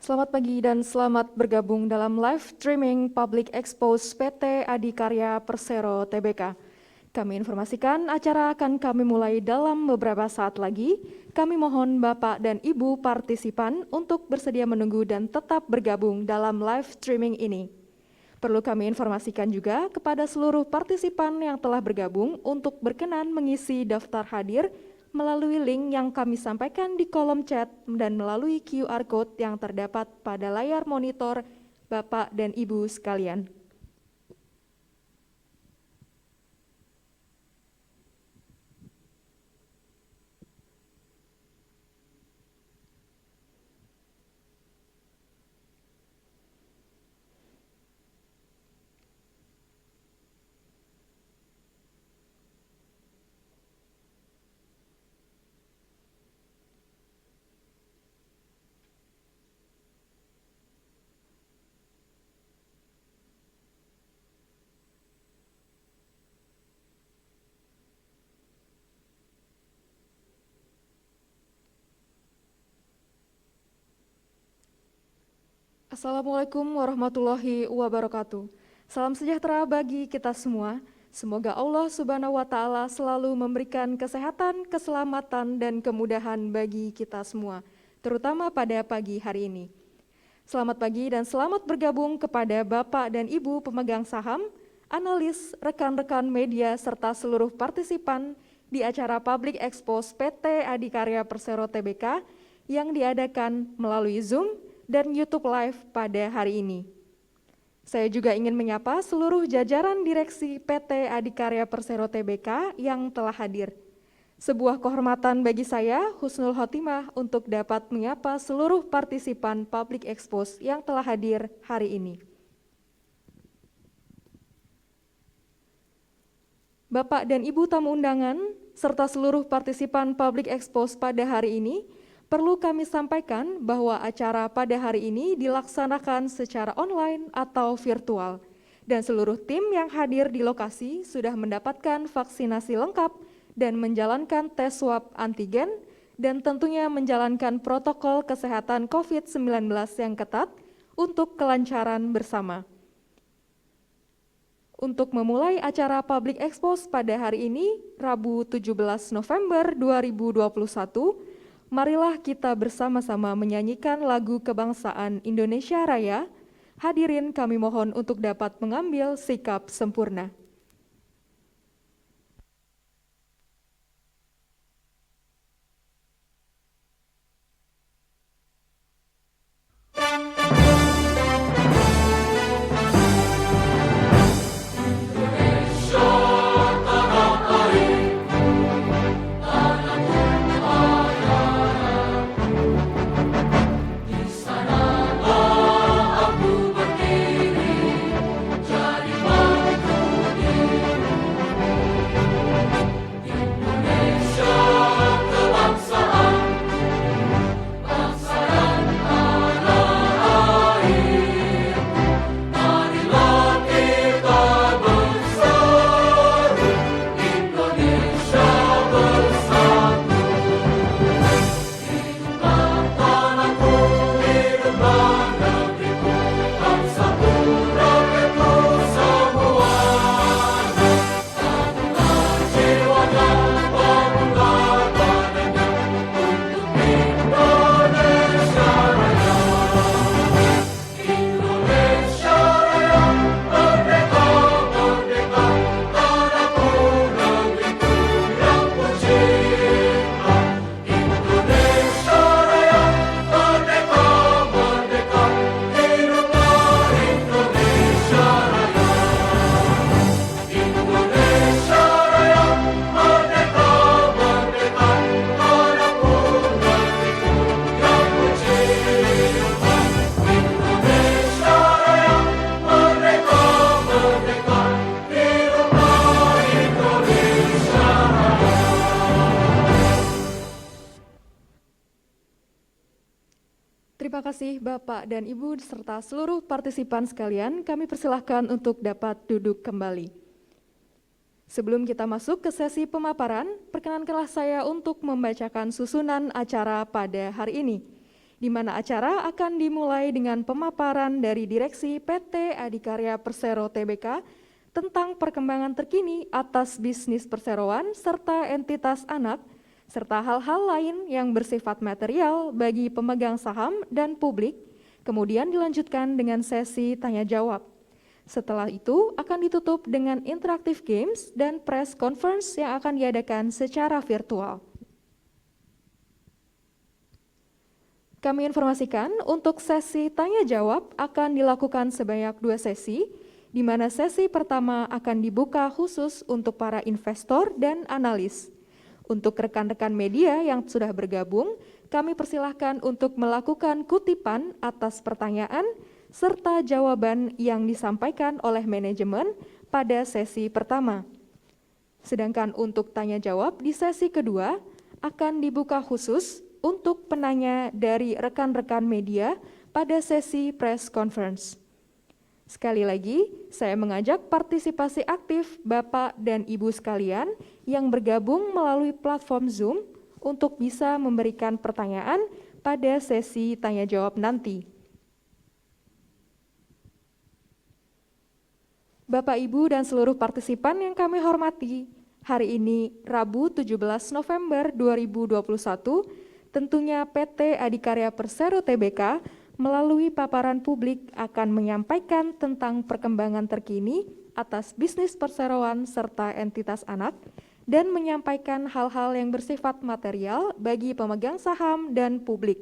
Selamat pagi dan selamat bergabung dalam live streaming Public Expose PT Adikarya Persero Tbk. Kami informasikan acara akan kami mulai dalam beberapa saat lagi. Kami mohon Bapak dan Ibu partisipan untuk bersedia menunggu dan tetap bergabung dalam live streaming ini. Perlu kami informasikan juga kepada seluruh partisipan yang telah bergabung untuk berkenan mengisi daftar hadir melalui link yang kami sampaikan di kolom chat dan melalui QR Code yang terdapat pada layar monitor Bapak dan Ibu sekalian. Assalamualaikum warahmatullahi wabarakatuh. Salam sejahtera bagi kita semua. Semoga Allah Subhanahu wa Ta'ala selalu memberikan kesehatan, keselamatan, dan kemudahan bagi kita semua, terutama pada pagi hari ini. Selamat pagi dan selamat bergabung kepada Bapak dan Ibu pemegang saham, analis, rekan-rekan media, serta seluruh partisipan di acara Public Expose PT Adikarya Persero Tbk yang diadakan melalui Zoom dan YouTube Live pada hari ini. Saya juga ingin menyapa seluruh jajaran direksi PT Adikarya Persero Tbk yang telah hadir. Sebuah kehormatan bagi saya, Husnul Khotimah, untuk dapat menyapa seluruh partisipan Public Expose yang telah hadir hari ini. Bapak dan Ibu tamu undangan, serta seluruh partisipan Public Expose pada hari ini, perlu kami sampaikan bahwa acara pada hari ini dilaksanakan secara online atau virtual, dan seluruh tim yang hadir di lokasi sudah mendapatkan vaksinasi lengkap dan menjalankan tes swab antigen, dan tentunya menjalankan protokol kesehatan COVID-19 yang ketat untuk kelancaran bersama. Untuk memulai acara Public Expose pada hari ini, Rabu 17 November 2021, marilah kita bersama-sama menyanyikan lagu kebangsaan Indonesia Raya. Hadirin kami mohon untuk dapat mengambil sikap sempurna. Terima kasih Bapak dan Ibu serta seluruh partisipan sekalian, kami persilahkan untuk dapat duduk kembali. Sebelum kita masuk ke sesi pemaparan, perkenankanlah saya untuk membacakan susunan acara pada hari ini. di mana acara akan dimulai dengan pemaparan dari Direksi PT Adikarya Persero Tbk tentang perkembangan terkini atas bisnis perseroan serta entitas anak, serta hal-hal lain yang bersifat material bagi pemegang saham dan publik, kemudian dilanjutkan dengan sesi tanya-jawab. Setelah itu akan ditutup dengan interactive games dan press conference yang akan diadakan secara virtual. Kami informasikan untuk sesi tanya-jawab akan dilakukan sebanyak 2 sesi, di mana sesi pertama akan dibuka khusus untuk para investor dan analis. Untuk rekan-rekan media yang sudah bergabung, kami persilahkan untuk melakukan kutipan atas pertanyaan serta jawaban yang disampaikan oleh manajemen pada sesi pertama. Sedangkan untuk tanya-jawab di sesi kedua akan dibuka khusus untuk penanya dari rekan-rekan media pada sesi press conference. Sekali lagi, saya mengajak partisipasi aktif Bapak dan Ibu sekalian yang bergabung melalui platform Zoom untuk bisa memberikan pertanyaan pada sesi tanya-jawab nanti. Bapak, Ibu, dan seluruh partisipan yang kami hormati, hari ini Rabu 17 November 2021, tentunya PT Adikarya Persero Tbk melalui paparan publik akan menyampaikan tentang perkembangan terkini atas bisnis perseroan serta entitas anak dan menyampaikan hal-hal yang bersifat material bagi pemegang saham dan publik.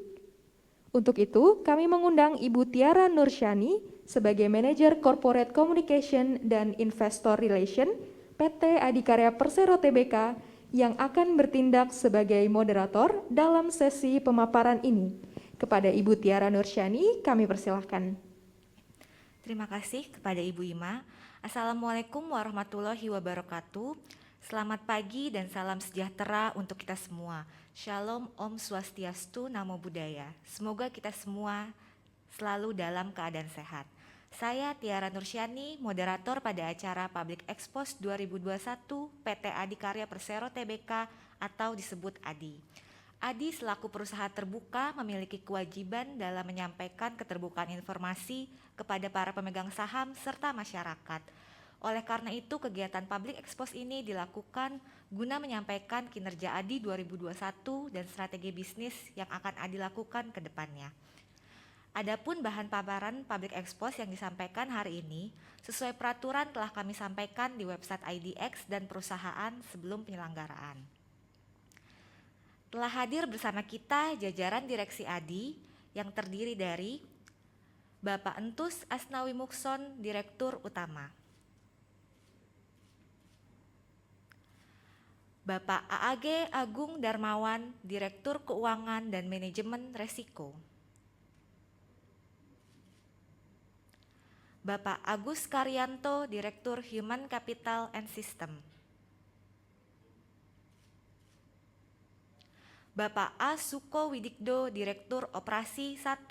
Untuk itu, kami mengundang Ibu Tiara Nursyani sebagai Manajer Corporate Communication dan Investor Relation PT Adikarya Persero Tbk yang akan bertindak sebagai moderator dalam sesi pemaparan ini. Kepada Ibu Tiara Nursyani, kami persilahkan. Terima kasih kepada Ibu Ima. Assalamualaikum warahmatullahi wabarakatuh. Selamat pagi dan salam sejahtera untuk kita semua. Shalom, Om Swastiastu, Namo Buddhaya. Semoga kita semua selalu dalam keadaan sehat. Saya Tiara Nursyani, moderator pada acara Public Expos 2021 PT Adikarya Persero Tbk atau disebut ADI. ADI selaku perusahaan terbuka memiliki kewajiban dalam menyampaikan keterbukaan informasi kepada para pemegang saham serta masyarakat. Oleh karena itu, kegiatan Public Expos ini dilakukan guna menyampaikan kinerja ADI 2021 dan strategi bisnis yang akan ADI lakukan ke depannya. Adapun bahan paparan Public Expos yang disampaikan hari ini sesuai peraturan telah kami sampaikan di website IDX dan perusahaan sebelum penyelenggaraan. Telah hadir bersama kita jajaran Direksi ADI yang terdiri dari Bapak Entus Asnawi Mukson, Direktur Utama, Bapak AAG Agung Darmawan, Direktur Keuangan dan Manajemen Resiko, Bapak Agus Karyanto, Direktur Human Capital and System, Bapak A. Suko Widikdo, Direktur Operasi 1,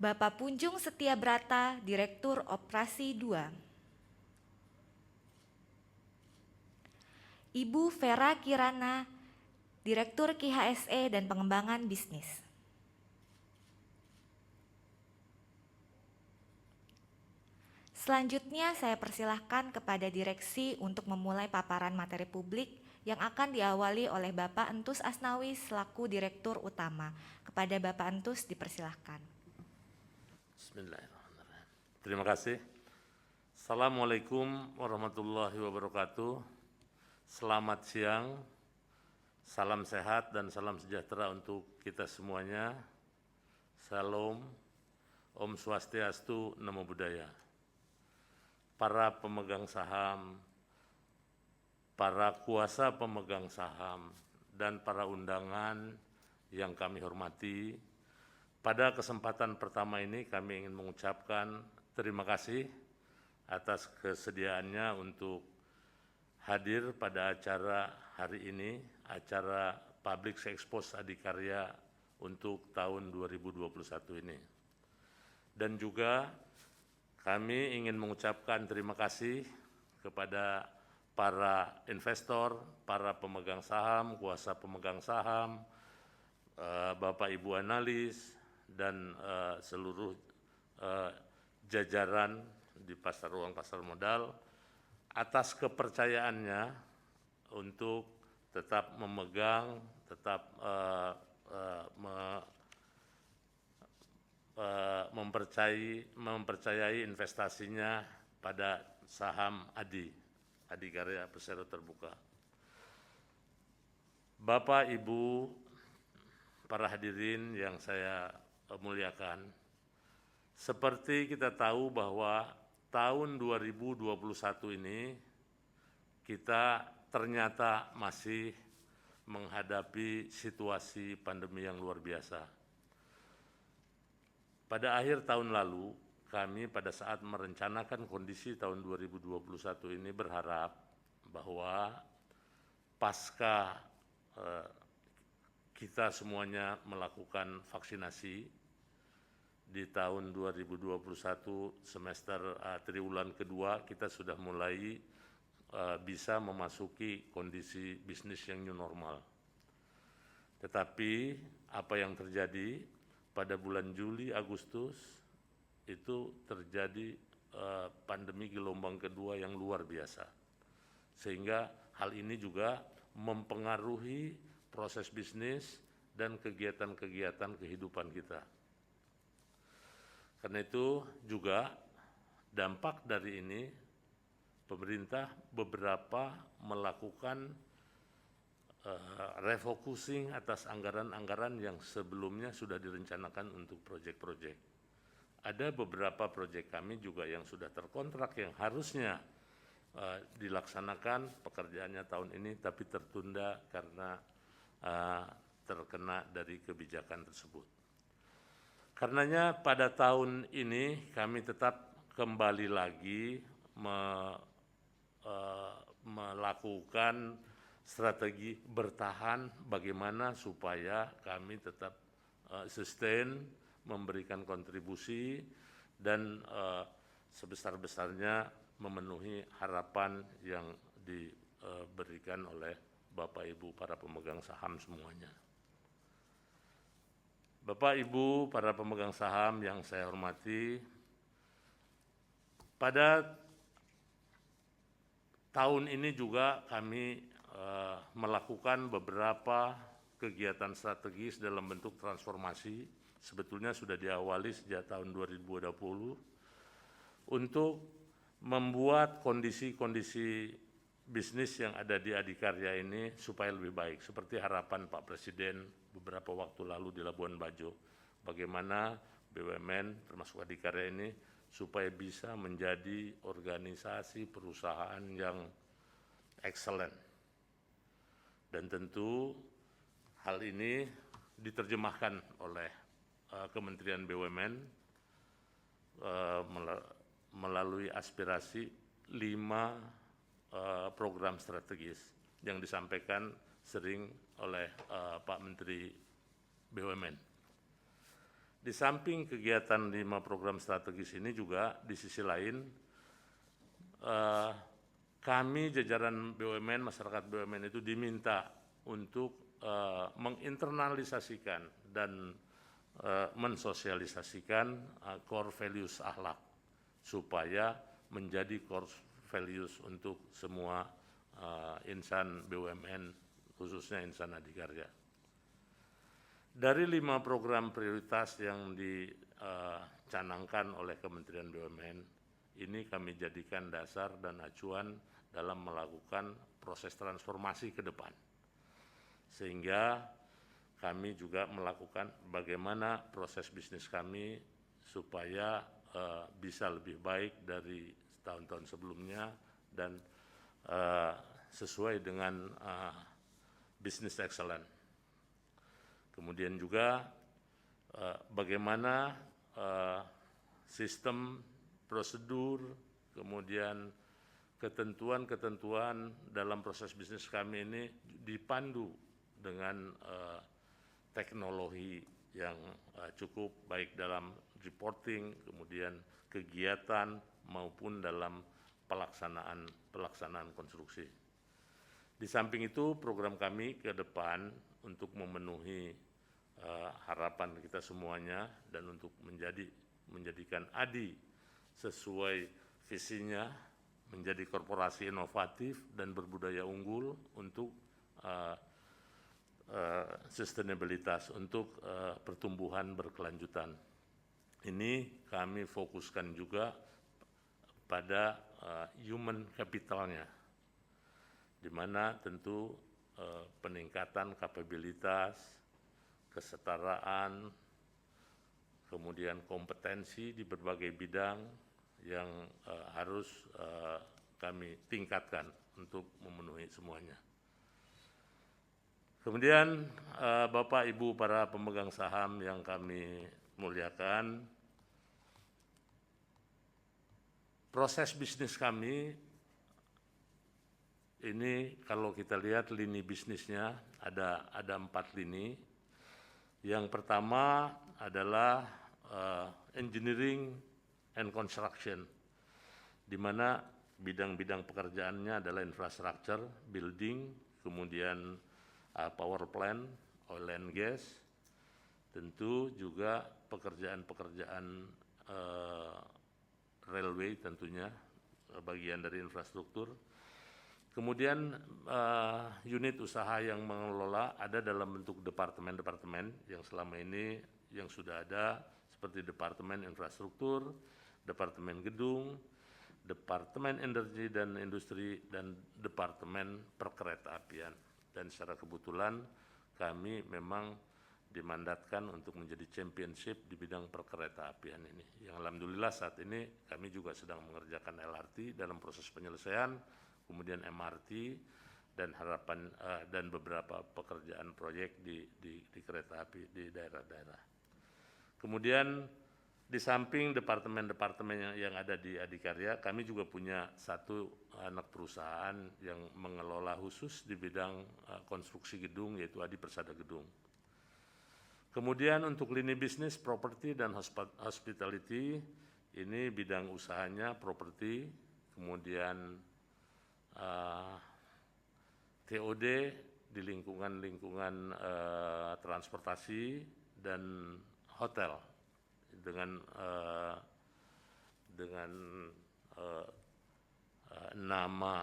Bapak Punjung Setia Brata, Direktur Operasi 2, Ibu Vera Kirana, Direktur KHSE dan Pengembangan Bisnis. Selanjutnya saya persilahkan kepada direksi untuk memulai paparan materi publik yang akan diawali oleh Bapak Entus Asnawi selaku Direktur Utama. Kepada Bapak Entus dipersilahkan. Bismillahirrahmanirrahim. Terima kasih. Assalamualaikum warahmatullahi wabarakatuh. Selamat siang, salam sehat dan salam sejahtera untuk kita semuanya. Salam, Om Swastiastu, Namo Buddhaya. Para pemegang saham, para kuasa pemegang saham, dan para undangan yang kami hormati, pada kesempatan pertama ini kami ingin mengucapkan terima kasih atas kesediaannya untuk hadir pada acara hari ini, acara Public Expos Adikarya untuk tahun 2021 ini. Dan juga kami ingin mengucapkan terima kasih kepada para investor, para pemegang saham, kuasa pemegang saham, Bapak Ibu analis, dan seluruh jajaran di pasar uang pasar modal atas kepercayaannya untuk tetap memegang, tetap mempercayai investasinya pada saham Adikarya Persero Terbuka. Bapak, Ibu, para hadirin yang saya muliakan, seperti kita tahu bahwa tahun 2021 ini kita ternyata masih menghadapi situasi pandemi yang luar biasa. Pada akhir tahun lalu, kami pada saat merencanakan kondisi tahun 2021 ini berharap bahwa pasca kita semuanya melakukan vaksinasi di tahun 2021 semester triwulan kedua, kita sudah mulai bisa memasuki kondisi bisnis yang new normal. Tetapi apa yang terjadi pada bulan Juli, Agustus itu terjadi pandemi gelombang kedua yang luar biasa. Sehingga hal ini juga mempengaruhi proses bisnis dan kegiatan-kegiatan kehidupan kita. Karena itu juga dampak dari ini, pemerintah beberapa melakukan refocusing atas anggaran-anggaran yang sebelumnya sudah direncanakan untuk proyek-proyek. Ada beberapa proyek kami juga yang sudah terkontrak yang harusnya dilaksanakan pekerjaannya tahun ini, tapi tertunda karena terkena dari kebijakan tersebut. Karenanya pada tahun ini kami tetap kembali lagi melakukan strategi bertahan bagaimana supaya kami tetap sustain, memberikan kontribusi, dan sebesar-besarnya memenuhi harapan yang diberikan oleh Bapak Ibu para pemegang saham semuanya. Bapak Ibu para pemegang saham yang saya hormati, pada tahun ini juga kami melakukan beberapa kegiatan strategis dalam bentuk transformasi, sebetulnya sudah diawali sejak tahun 2020, untuk membuat kondisi-kondisi bisnis yang ada di Adikarya ini supaya lebih baik, seperti harapan Pak Presiden beberapa waktu lalu di Labuan Bajo, bagaimana BUMN termasuk Adikarya ini supaya bisa menjadi organisasi perusahaan yang excellent. Dan tentu hal ini diterjemahkan oleh Kementerian BUMN melalui aspirasi 5 program strategis yang disampaikan sering oleh Pak Menteri BUMN. Di samping kegiatan 5 program strategis ini juga di sisi lain kami jajaran BUMN, masyarakat BUMN itu diminta untuk menginternalisasikan dan mensosialisasikan core values akhlak supaya menjadi core values untuk semua insan BUMN, khususnya insan Adikarya. Dari 5 program prioritas yang dicanangkan oleh Kementerian BUMN, ini kami jadikan dasar dan acuan dalam melakukan proses transformasi ke depan. Sehingga kami juga melakukan bagaimana proses bisnis kami supaya bisa lebih baik dari tahun-tahun sebelumnya dan sesuai dengan business excellence. Kemudian juga bagaimana sistem, prosedur, kemudian ketentuan-ketentuan dalam proses bisnis kami ini dipandu dengan teknologi yang cukup baik dalam reporting, kemudian kegiatan maupun dalam pelaksanaan konstruksi. Di samping itu, program kami ke depan untuk memenuhi harapan kita semuanya dan untuk menjadikan ADI sesuai visinya menjadi korporasi inovatif dan berbudaya unggul untuk sustainabilitas, untuk pertumbuhan berkelanjutan. Ini kami fokuskan juga pada human capitalnya, di mana tentu peningkatan kapabilitas, kesetaraan, kemudian kompetensi di berbagai bidang yang harus kami tingkatkan untuk memenuhi semuanya. Kemudian Bapak Ibu para pemegang saham yang kami muliakan, proses bisnis kami ini kalau kita lihat lini bisnisnya ada 4 lini. Yang pertama adalah engineering and construction, di mana bidang-bidang pekerjaannya adalah infrastructure, building, kemudian power plant, oil and gas, tentu juga pekerjaan-pekerjaan railway tentunya bagian dari infrastruktur. Kemudian unit usaha yang mengelola ada dalam bentuk departemen-departemen yang selama ini yang sudah ada seperti Departemen Infrastruktur, Departemen Gedung, Departemen Energi dan Industri, dan Departemen Perkeretaapian. Dan secara kebetulan kami memang dimandatkan untuk menjadi championship di bidang perkeretaapian ini. Yang alhamdulillah saat ini kami juga sedang mengerjakan LRT dalam proses penyelesaian, kemudian MRT dan harapan dan beberapa pekerjaan proyek di kereta api di daerah-daerah. Kemudian di samping departemen-departemen yang ada di Adikarya, kami juga punya satu anak perusahaan yang mengelola khusus di bidang konstruksi gedung, yaitu Adi Persada Gedung. Kemudian untuk lini bisnis properti dan hospitality, ini bidang usahanya properti, kemudian TOD di lingkungan transportasi dan hotel dengan nama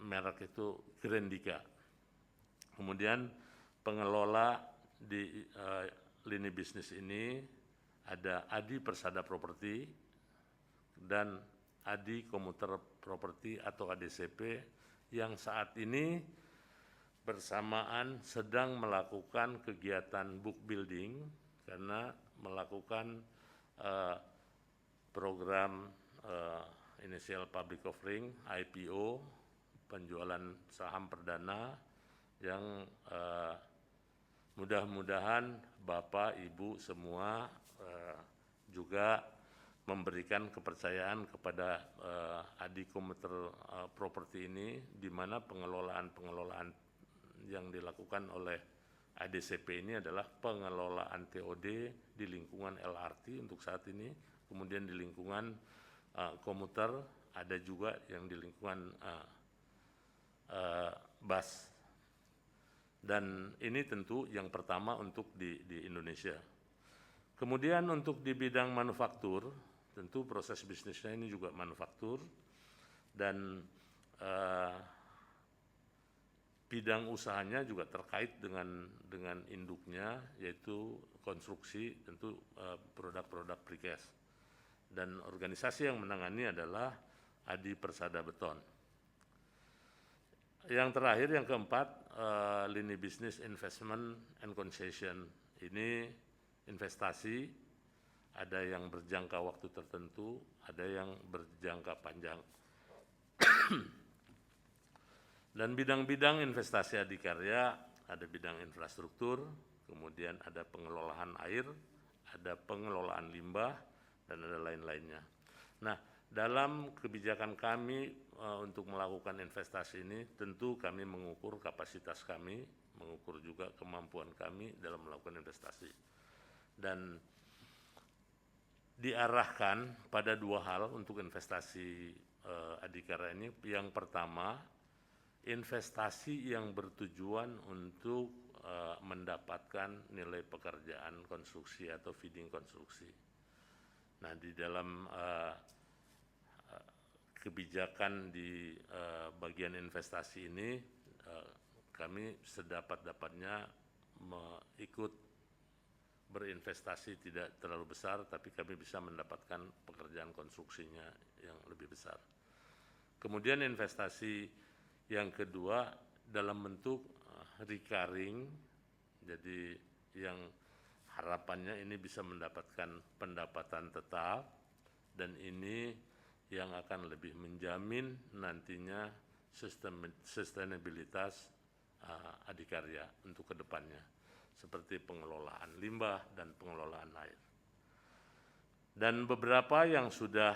merek itu Grandika. Kemudian pengelola di lini bisnis ini ada Adi Persada Properti dan Adi Komuter Properti atau ADCP yang saat ini bersamaan sedang melakukan kegiatan book building karena melakukan program initial public offering IPO, penjualan saham perdana yang mudah-mudahan Bapak Ibu semua juga memberikan kepercayaan kepada Adi Komuter Properti ini, di mana pengelolaan yang dilakukan oleh ADCP ini adalah pengelolaan TOD di lingkungan LRT untuk saat ini, kemudian di lingkungan komuter, ada juga yang di lingkungan bus. Dan ini tentu yang pertama untuk di Indonesia. Kemudian untuk di bidang manufaktur, tentu proses bisnisnya ini juga manufaktur, dan bidang usahanya juga terkait dengan induknya, yaitu konstruksi, tentu produk-produk precast. Dan organisasi yang menangani adalah Adi Persada Beton. Yang terakhir, yang keempat, lini bisnis investment and concession. Ini investasi, ada yang berjangka waktu tertentu, ada yang berjangka panjang. Dan bidang-bidang investasi Adikarya, ada bidang infrastruktur, kemudian ada pengelolaan air, ada pengelolaan limbah, dan ada lain-lainnya. Nah, dalam kebijakan kami untuk melakukan investasi ini, tentu kami mengukur kapasitas kami, mengukur juga kemampuan kami dalam melakukan investasi. Dan diarahkan pada dua hal untuk investasi Adikarya ini. Yang pertama, investasi yang bertujuan untuk mendapatkan nilai pekerjaan konstruksi atau feeding konstruksi. Nah, di dalam kebijakan di bagian investasi ini, kami sedapat-dapatnya ikut berinvestasi tidak terlalu besar, tapi kami bisa mendapatkan pekerjaan konstruksinya yang lebih besar. Kemudian investasi yang kedua dalam bentuk recurring, jadi yang harapannya ini bisa mendapatkan pendapatan tetap, dan ini yang akan lebih menjamin nantinya sustainabilitas Adikarya untuk kedepannya, seperti pengelolaan limbah dan pengelolaan air. Dan beberapa yang sudah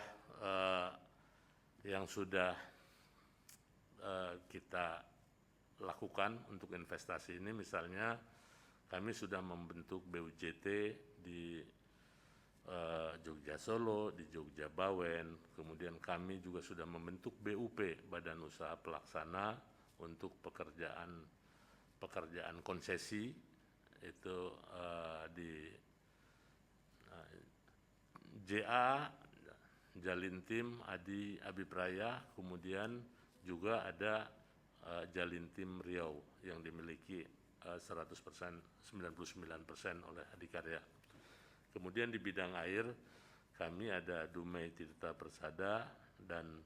kita lakukan untuk investasi ini, misalnya kami sudah membentuk BUJT di Jogja Solo, di Jogja Bawen, kemudian kami juga sudah membentuk BUP, Badan Usaha Pelaksana, untuk pekerjaan konsesi, itu di JA, Jalintim, Abipraya, kemudian juga ada Jalintim Riau yang dimiliki 100%, 99% oleh Adikarya. Kemudian di bidang air, kami ada Dumai Tirta Persada dan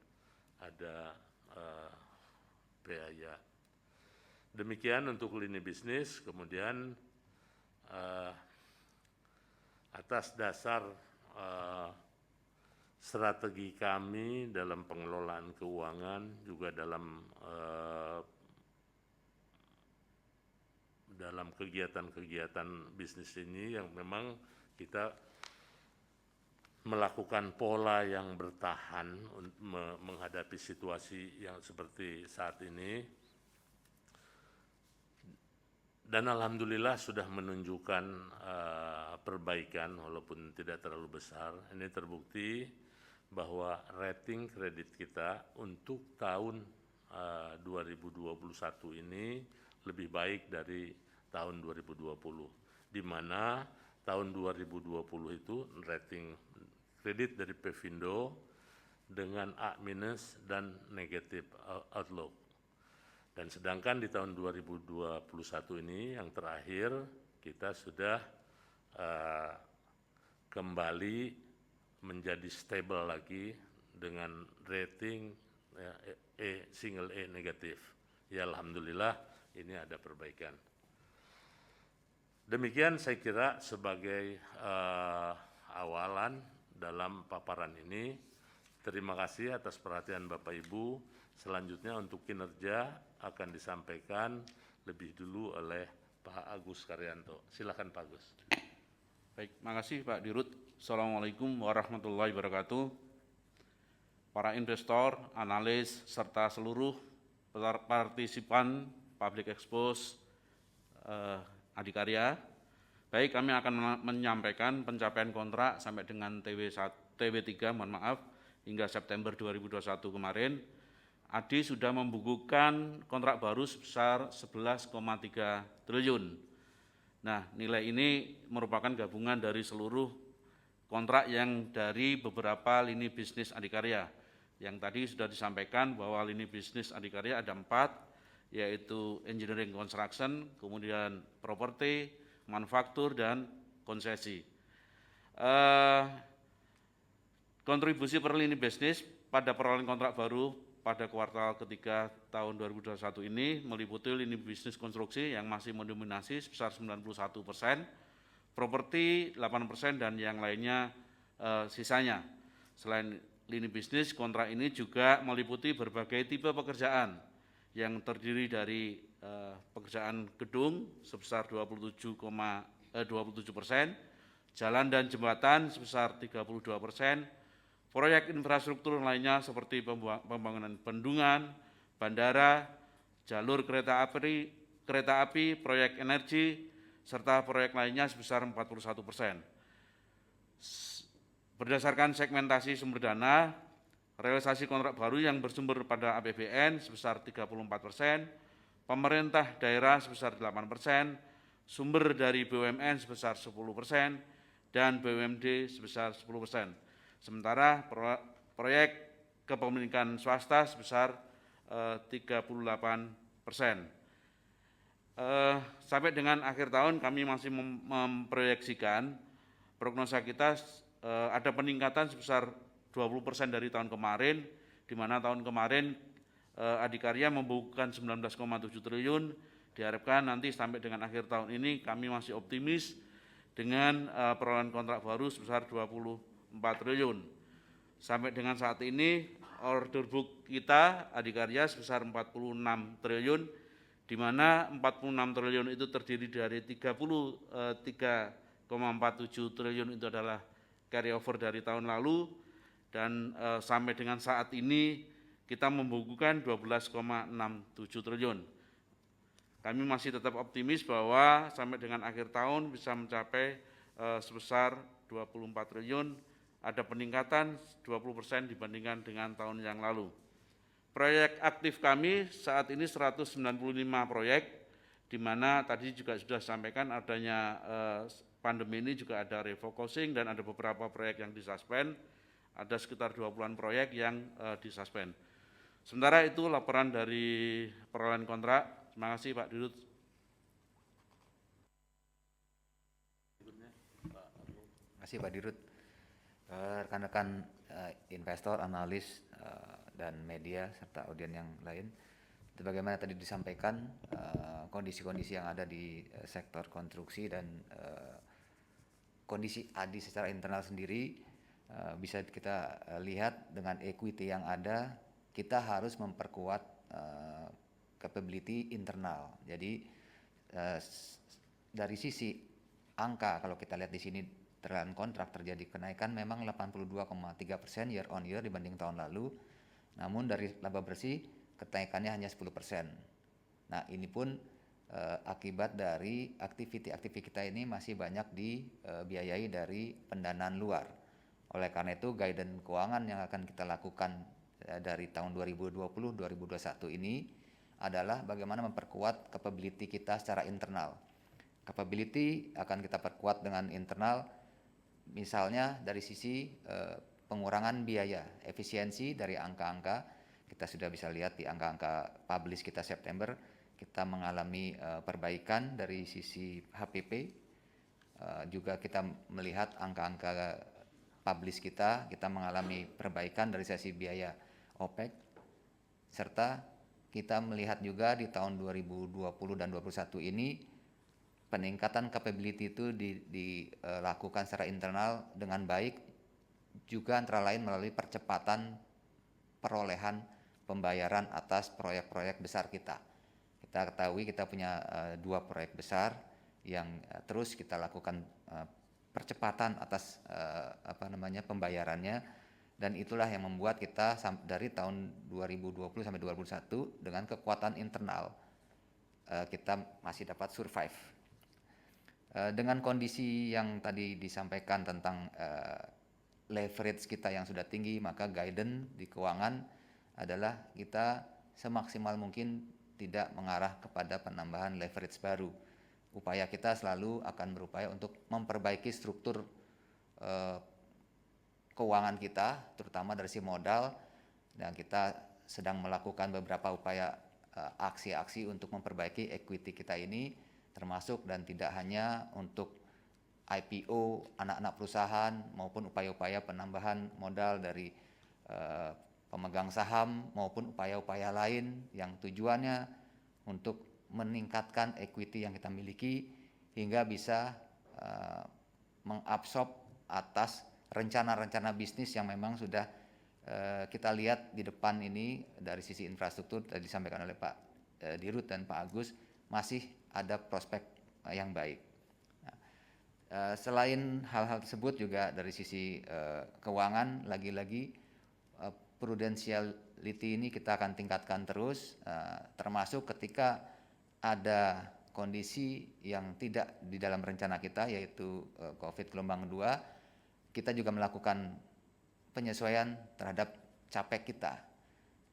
ada Peaya. Demikian untuk lini bisnis. Kemudian atas dasar strategi kami dalam pengelolaan keuangan, juga dalam kegiatan-kegiatan bisnis ini yang memang kita melakukan pola yang bertahan untuk menghadapi situasi yang seperti saat ini. Dan alhamdulillah sudah menunjukkan perbaikan walaupun tidak terlalu besar. Ini terbukti bahwa rating kredit kita untuk tahun 2021 ini lebih baik dari tahun 2020, di mana tahun 2020 itu rating kredit dari Pevindo dengan A- dan negatif outlook. Dan sedangkan di tahun 2021 ini yang terakhir kita sudah kembali menjadi stable lagi dengan rating single E negatif. Ya alhamdulillah ini ada perbaikan. Demikian saya kira sebagai awalan dalam paparan ini. Terima kasih atas perhatian Bapak Ibu. Selanjutnya untuk kinerja akan disampaikan lebih dulu oleh Pak Agus Karyanto. Silakan Pak Agus. Baik, makasih Pak Dirut. Assalamualaikum warahmatullahi wabarakatuh. Para investor, analis, serta seluruh partisipan Public Expose Adikarya. Baik, kami akan menyampaikan pencapaian kontrak sampai dengan TW3, mohon maaf, hingga September 2021 kemarin. ADI sudah membukukan kontrak baru sebesar 11,3 triliun. Nah, nilai ini merupakan gabungan dari seluruh kontrak yang dari beberapa lini bisnis Adikarya. Yang tadi sudah disampaikan bahwa lini bisnis Adikarya ada 4, yaitu engineering construction, kemudian properti, manufaktur, dan konsesi. Kontribusi per lini bisnis pada perolehan kontrak baru pada kuartal ketiga tahun 2021 ini meliputi lini bisnis konstruksi yang masih mendominasi sebesar 91%, properti 8%, dan yang lainnya sisanya. Selain lini bisnis, kontrak ini juga meliputi berbagai tipe pekerjaan yang terdiri dari pekerjaan gedung sebesar 27%, jalan dan jembatan sebesar 32%, proyek infrastruktur lainnya seperti pembangunan bendungan, bandara, jalur kereta api, proyek energi, serta proyek lainnya sebesar 41%. Berdasarkan segmentasi sumber dana, realisasi kontrak baru yang bersumber pada APBN sebesar 34%, pemerintah daerah sebesar 8%, sumber dari BUMN sebesar 10%, dan BUMD sebesar 10%. Sementara proyek kepemilikan swasta sebesar 38%. Sampai dengan akhir tahun kami masih memproyeksikan prognosa kita ada peningkatan sebesar 20% dari tahun kemarin, di mana tahun kemarin Adikarya membukukan 19,7 triliun, diharapkan nanti sampai dengan akhir tahun ini kami masih optimis dengan perolehan kontrak baru sebesar 24 triliun. Sampai dengan saat ini order book kita Adikarya sebesar 46 triliun, di mana 46 triliun itu terdiri dari 33,47 triliun itu adalah carryover dari tahun lalu, dan sampai dengan saat ini kita membukukan 12,67 triliun. Kami masih tetap optimis bahwa sampai dengan akhir tahun bisa mencapai sebesar 24 triliun, ada peningkatan 20% dibandingkan dengan tahun yang lalu. Proyek aktif kami saat ini 195 proyek, di mana tadi juga sudah disampaikan adanya pandemi ini juga ada refocusing dan ada beberapa proyek yang disuspend, ada sekitar 20-an proyek yang disuspend. Sementara itu laporan dari perolehan kontrak. Terima kasih Pak Dirut. Terima kasih Pak Dirut. Rekan-rekan investor, analis, dan media serta audien yang lain, sebagaimana tadi disampaikan kondisi-kondisi yang ada di sektor konstruksi dan kondisi ADI secara internal sendiri bisa kita lihat dengan equity yang ada, kita harus memperkuat capability internal. Jadi dari sisi angka kalau kita lihat di sini terhadap kontrak terjadi kenaikan memang 82,3% year on year dibanding tahun lalu. Namun dari laba bersih kenaikannya hanya 10%. Nah, ini pun akibat dari aktiviti kita ini masih banyak dibiayai dari pendanaan luar. Oleh karena itu, guidance keuangan yang akan kita lakukan dari tahun 2020-2021 ini adalah bagaimana memperkuat capability kita secara internal. Capability akan kita perkuat dengan internal, misalnya dari sisi pengurangan biaya, efisiensi dari angka-angka. Kita sudah bisa lihat di angka-angka publish kita September, kita mengalami perbaikan dari sisi HPP. Juga kita melihat angka-angka publish kita mengalami perbaikan dari sisi biaya OPEX, serta kita melihat juga di tahun 2020 dan 2021 ini peningkatan capability itu dilakukan secara internal dengan baik, juga antara lain melalui percepatan perolehan pembayaran atas proyek-proyek besar kita. Kita ketahui kita punya 2 proyek besar yang terus kita lakukan percepatan atas pembayarannya, dan itulah yang membuat kita dari tahun 2020 sampai 2021 dengan kekuatan internal kita masih dapat survive. Dengan kondisi yang tadi disampaikan tentang leverage kita yang sudah tinggi, maka guidance di keuangan adalah kita semaksimal mungkin tidak mengarah kepada penambahan leverage baru. Upaya kita selalu akan berupaya untuk memperbaiki struktur keuangan kita, terutama dari sisi modal, dan kita sedang melakukan beberapa upaya aksi-aksi untuk memperbaiki equity kita ini, termasuk dan tidak hanya untuk IPO anak-anak perusahaan maupun upaya-upaya penambahan modal dari pemegang saham maupun upaya-upaya lain yang tujuannya untuk meningkatkan equity yang kita miliki hingga bisa mengabsorb atas rencana-rencana bisnis yang memang sudah kita lihat di depan ini. Dari sisi infrastruktur tadi disampaikan oleh Pak Dirut dan Pak Agus, masih ada prospek yang baik. Selain hal-hal tersebut juga dari sisi keuangan, lagi-lagi prudentiality ini kita akan tingkatkan terus, termasuk ketika ada kondisi yang tidak di dalam rencana kita, yaitu COVID gelombang 2, kita juga melakukan penyesuaian terhadap capek kita.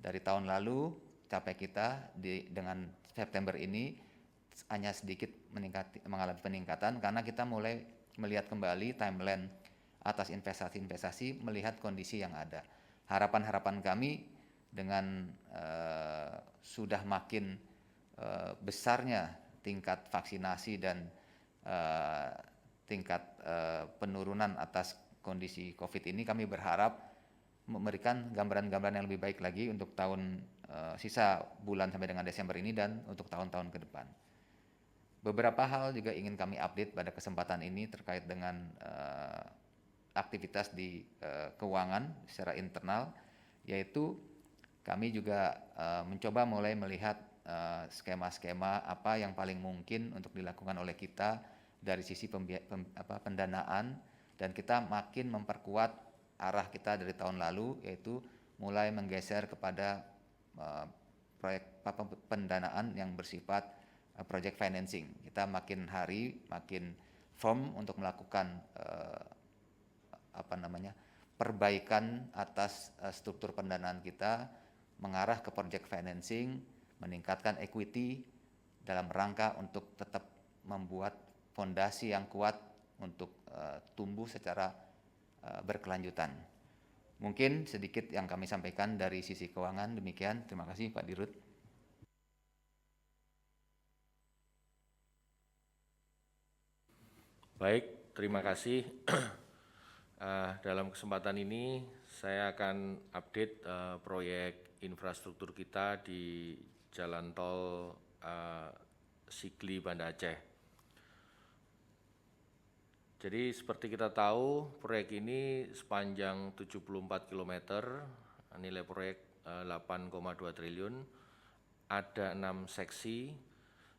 Dari tahun lalu capek kita dengan September ini hanya sedikit mengalami peningkatan karena kita mulai melihat kembali timeline atas investasi-investasi, melihat kondisi yang ada. Harapan-harapan kami dengan sudah makin besarnya tingkat vaksinasi dan tingkat penurunan atas kondisi COVID ini, kami berharap memberikan gambaran-gambaran yang lebih baik lagi untuk tahun sisa bulan sampai dengan Desember ini dan untuk tahun-tahun ke depan. Beberapa hal juga ingin kami update pada kesempatan ini terkait dengan aktivitas di keuangan secara internal, yaitu kami juga mencoba mulai melihat skema-skema apa yang paling mungkin untuk dilakukan oleh kita dari sisi pendanaan, dan kita makin memperkuat arah kita dari tahun lalu, yaitu mulai menggeser kepada proyek pendanaan yang bersifat project financing. Kita makin hari makin firm untuk melakukan perbaikan atas struktur pendanaan kita, mengarah ke project financing, meningkatkan equity dalam rangka untuk tetap membuat fondasi yang kuat untuk tumbuh secara berkelanjutan. Mungkin sedikit yang kami sampaikan dari sisi keuangan, demikian. Terima kasih Pak Dirut. Baik, terima kasih. Dalam kesempatan ini saya akan update proyek infrastruktur kita di Jalan Tol Sigli Banda Aceh. Jadi seperti kita tahu, proyek ini sepanjang 74 km, nilai proyek 8,2 triliun, ada 6 seksi.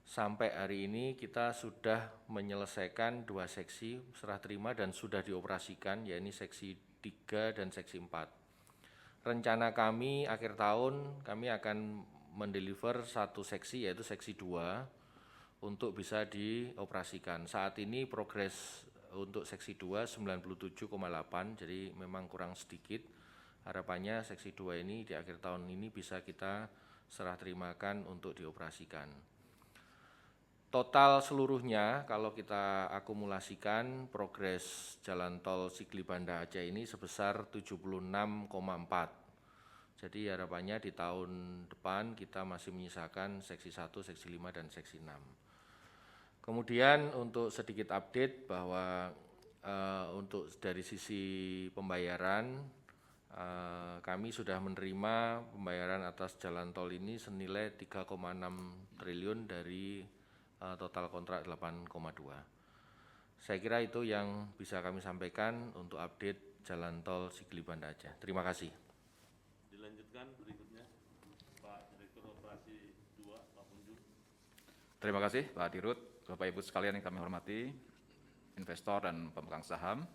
Sampai hari ini kita sudah menyelesaikan 2 seksi serah terima dan sudah dioperasikan, yaitu seksi 3 dan seksi 4. Rencana kami akhir tahun kami akan mendeliver 1 seksi, yaitu seksi 2, untuk bisa dioperasikan. Saat ini progres untuk seksi 2 97,8, jadi memang kurang sedikit. Harapannya seksi 2 ini di akhir tahun ini bisa kita serah terimakan untuk dioperasikan. Total seluruhnya kalau kita akumulasikan progres Jalan Tol Sigli Banda Aceh ini sebesar 76,4. Jadi harapannya di tahun depan kita masih menyisakan seksi 1, seksi 5, dan seksi 6. Kemudian untuk sedikit update bahwa untuk dari sisi pembayaran, kami sudah menerima pembayaran atas jalan tol ini senilai 3,6 triliun dari total kontrak 8,2. Saya kira itu yang bisa kami sampaikan untuk update Jalan Tol Sigli Banda Aceh. Terima kasih. Dilanjutkan berikutnya Pak Direktur Operasi 2, Pak Punjul. Terima kasih Pak Dirut, Bapak Ibu sekalian yang kami hormati, investor dan pemegang saham.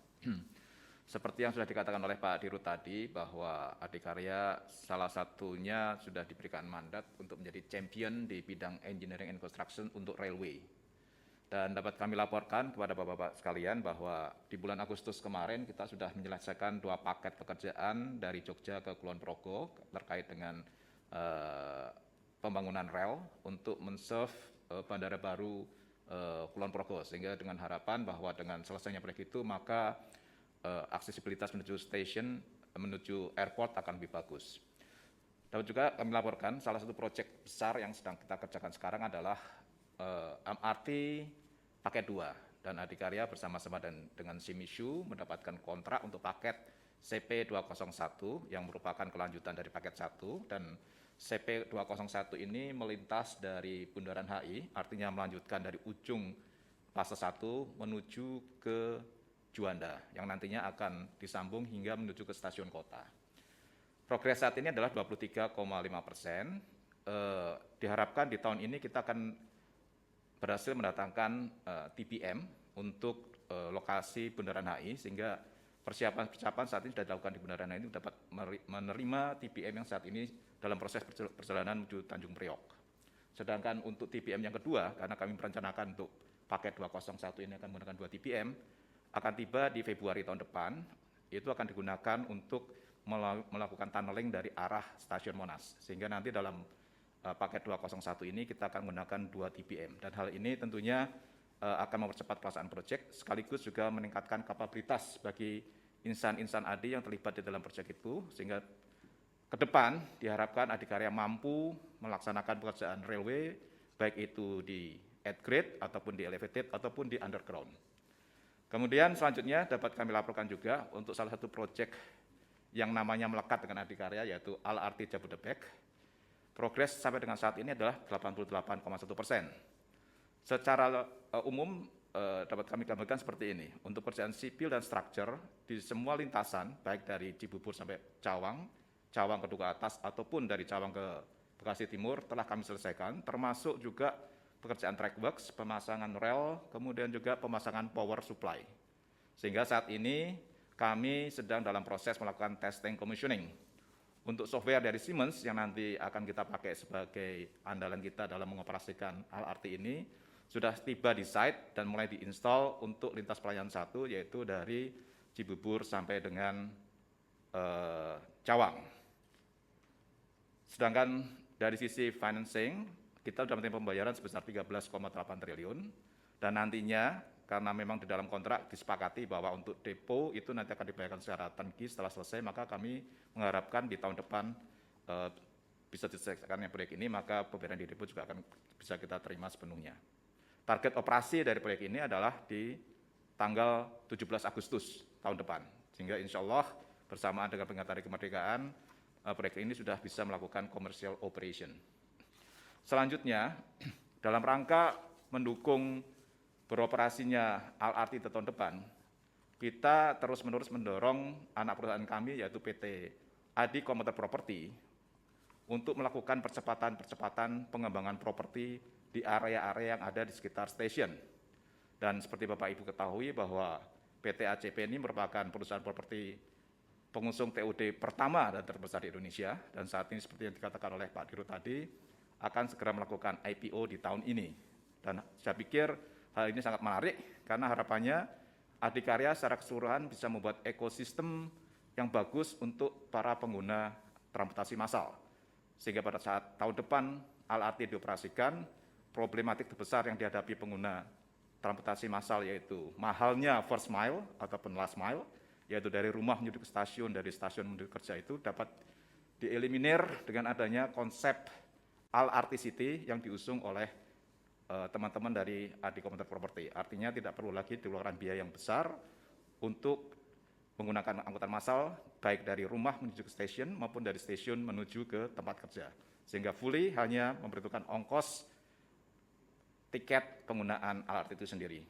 Seperti yang sudah dikatakan oleh Pak Dirut tadi, bahwa Adikarya salah satunya sudah diberikan mandat untuk menjadi champion di bidang engineering and construction untuk railway. Dan dapat kami laporkan kepada Bapak-Bapak sekalian bahwa di bulan Agustus kemarin kita sudah menyelesaikan 2 paket pekerjaan dari Jogja ke Kulon Progo terkait dengan pembangunan rel untuk men-serve bandara baru Kulon Progo, sehingga dengan harapan bahwa dengan selesainya proyek itu maka aksesibilitas menuju stasiun, menuju airport akan lebih bagus. Dapat juga kami laporkan salah satu proyek besar yang sedang kita kerjakan sekarang adalah MRT paket 2, dan Adikarya bersama-sama dengan Shimizu mendapatkan kontrak untuk paket CP201 yang merupakan kelanjutan dari paket 1, dan CP201 ini melintas dari Bundaran HI, artinya melanjutkan dari ujung fase 1 menuju ke Juanda yang nantinya akan disambung hingga menuju ke stasiun kota. Progres saat ini adalah 23,5%. Diharapkan di tahun ini kita akan berhasil mendatangkan TPM untuk lokasi Bundaran HI, sehingga persiapan saat ini sudah dilakukan di Bundaran HI ini dapat menerima TPM yang saat ini dalam proses perjalanan menuju Tanjung Priok. Sedangkan untuk TPM yang kedua, karena kami merencanakan untuk paket 201 ini akan menggunakan 2 TPM, akan tiba di Februari tahun depan, itu akan digunakan untuk melakukan tunneling dari arah stasiun Monas. Sehingga nanti dalam paket 201 ini kita akan menggunakan 2 TBM. Dan hal ini tentunya akan mempercepat pelaksanaan proyek, sekaligus juga meningkatkan kapabilitas bagi insan-insan ADI yang terlibat di dalam proyek itu, sehingga ke depan diharapkan Adikarya mampu melaksanakan pekerjaan railway, baik itu di at grade, ataupun di elevated, ataupun di underground. Kemudian selanjutnya dapat kami laporkan juga untuk salah satu proyek yang namanya melekat dengan Adikarya, yaitu LRT Jabodebek. Progres sampai dengan saat ini adalah 88,1%. Secara umum dapat kami gambarkan seperti ini. Untuk pekerjaan sipil dan struktur di semua lintasan, baik dari Cibubur sampai Cawang, Cawang ke Duku Atas, ataupun dari Cawang ke Bekasi Timur telah kami selesaikan, termasuk juga pekerjaan track works, pemasangan rel, kemudian juga pemasangan power supply. Sehingga saat ini kami sedang dalam proses melakukan testing commissioning. Untuk software dari Siemens yang nanti akan kita pakai sebagai andalan kita dalam mengoperasikan LRT ini, sudah tiba di site dan mulai diinstal untuk lintas pelayanan 1, yaitu dari Cibubur sampai dengan Cawang. Sedangkan dari sisi financing, kita sudah menerima pembayaran sebesar 13,8 triliun, dan nantinya karena memang di dalam kontrak disepakati bahwa untuk depo itu nanti akan dibayarkan secara turnkey setelah selesai, maka kami mengharapkan di tahun depan bisa diselesaikannya proyek ini, maka pembayaran di depo juga akan bisa kita terima sepenuhnya. Target operasi dari proyek ini adalah di tanggal 17 Agustus tahun depan, sehingga insya Allah bersamaan dengan peringatan Hari Kemerdekaan, proyek ini sudah bisa melakukan commercial operation. Selanjutnya, dalam rangka mendukung beroperasinya LRT tahun depan, kita terus-menerus mendorong anak perusahaan kami, yaitu PT Adi Komuter Property, untuk melakukan percepatan pengembangan properti di area-area yang ada di sekitar stasiun. Dan seperti Bapak Ibu ketahui bahwa PT ACP ini merupakan perusahaan properti pengusung TOD pertama dan terbesar di Indonesia, dan saat ini seperti yang dikatakan oleh Pak Dirut tadi, akan segera melakukan IPO di tahun ini. Dan saya pikir hal ini sangat menarik karena harapannya Adikarya secara keseluruhan bisa membuat ekosistem yang bagus untuk para pengguna transportasi massal. Sehingga pada saat tahun depan LRT dioperasikan, problematik terbesar yang dihadapi pengguna transportasi massal yaitu mahalnya first mile ataupun last mile, yaitu dari rumah menuju ke stasiun, dari stasiun menuju kerja, itu dapat dieliminir dengan adanya konsep LRT City yang diusung oleh teman-teman dari Adi Komuter Property. Artinya tidak perlu lagi dikeluarkan biaya yang besar untuk menggunakan angkutan massal, baik dari rumah menuju ke stasiun maupun dari stasiun menuju ke tempat kerja. Sehingga fully hanya membutuhkan ongkos tiket penggunaan LRT itu sendiri.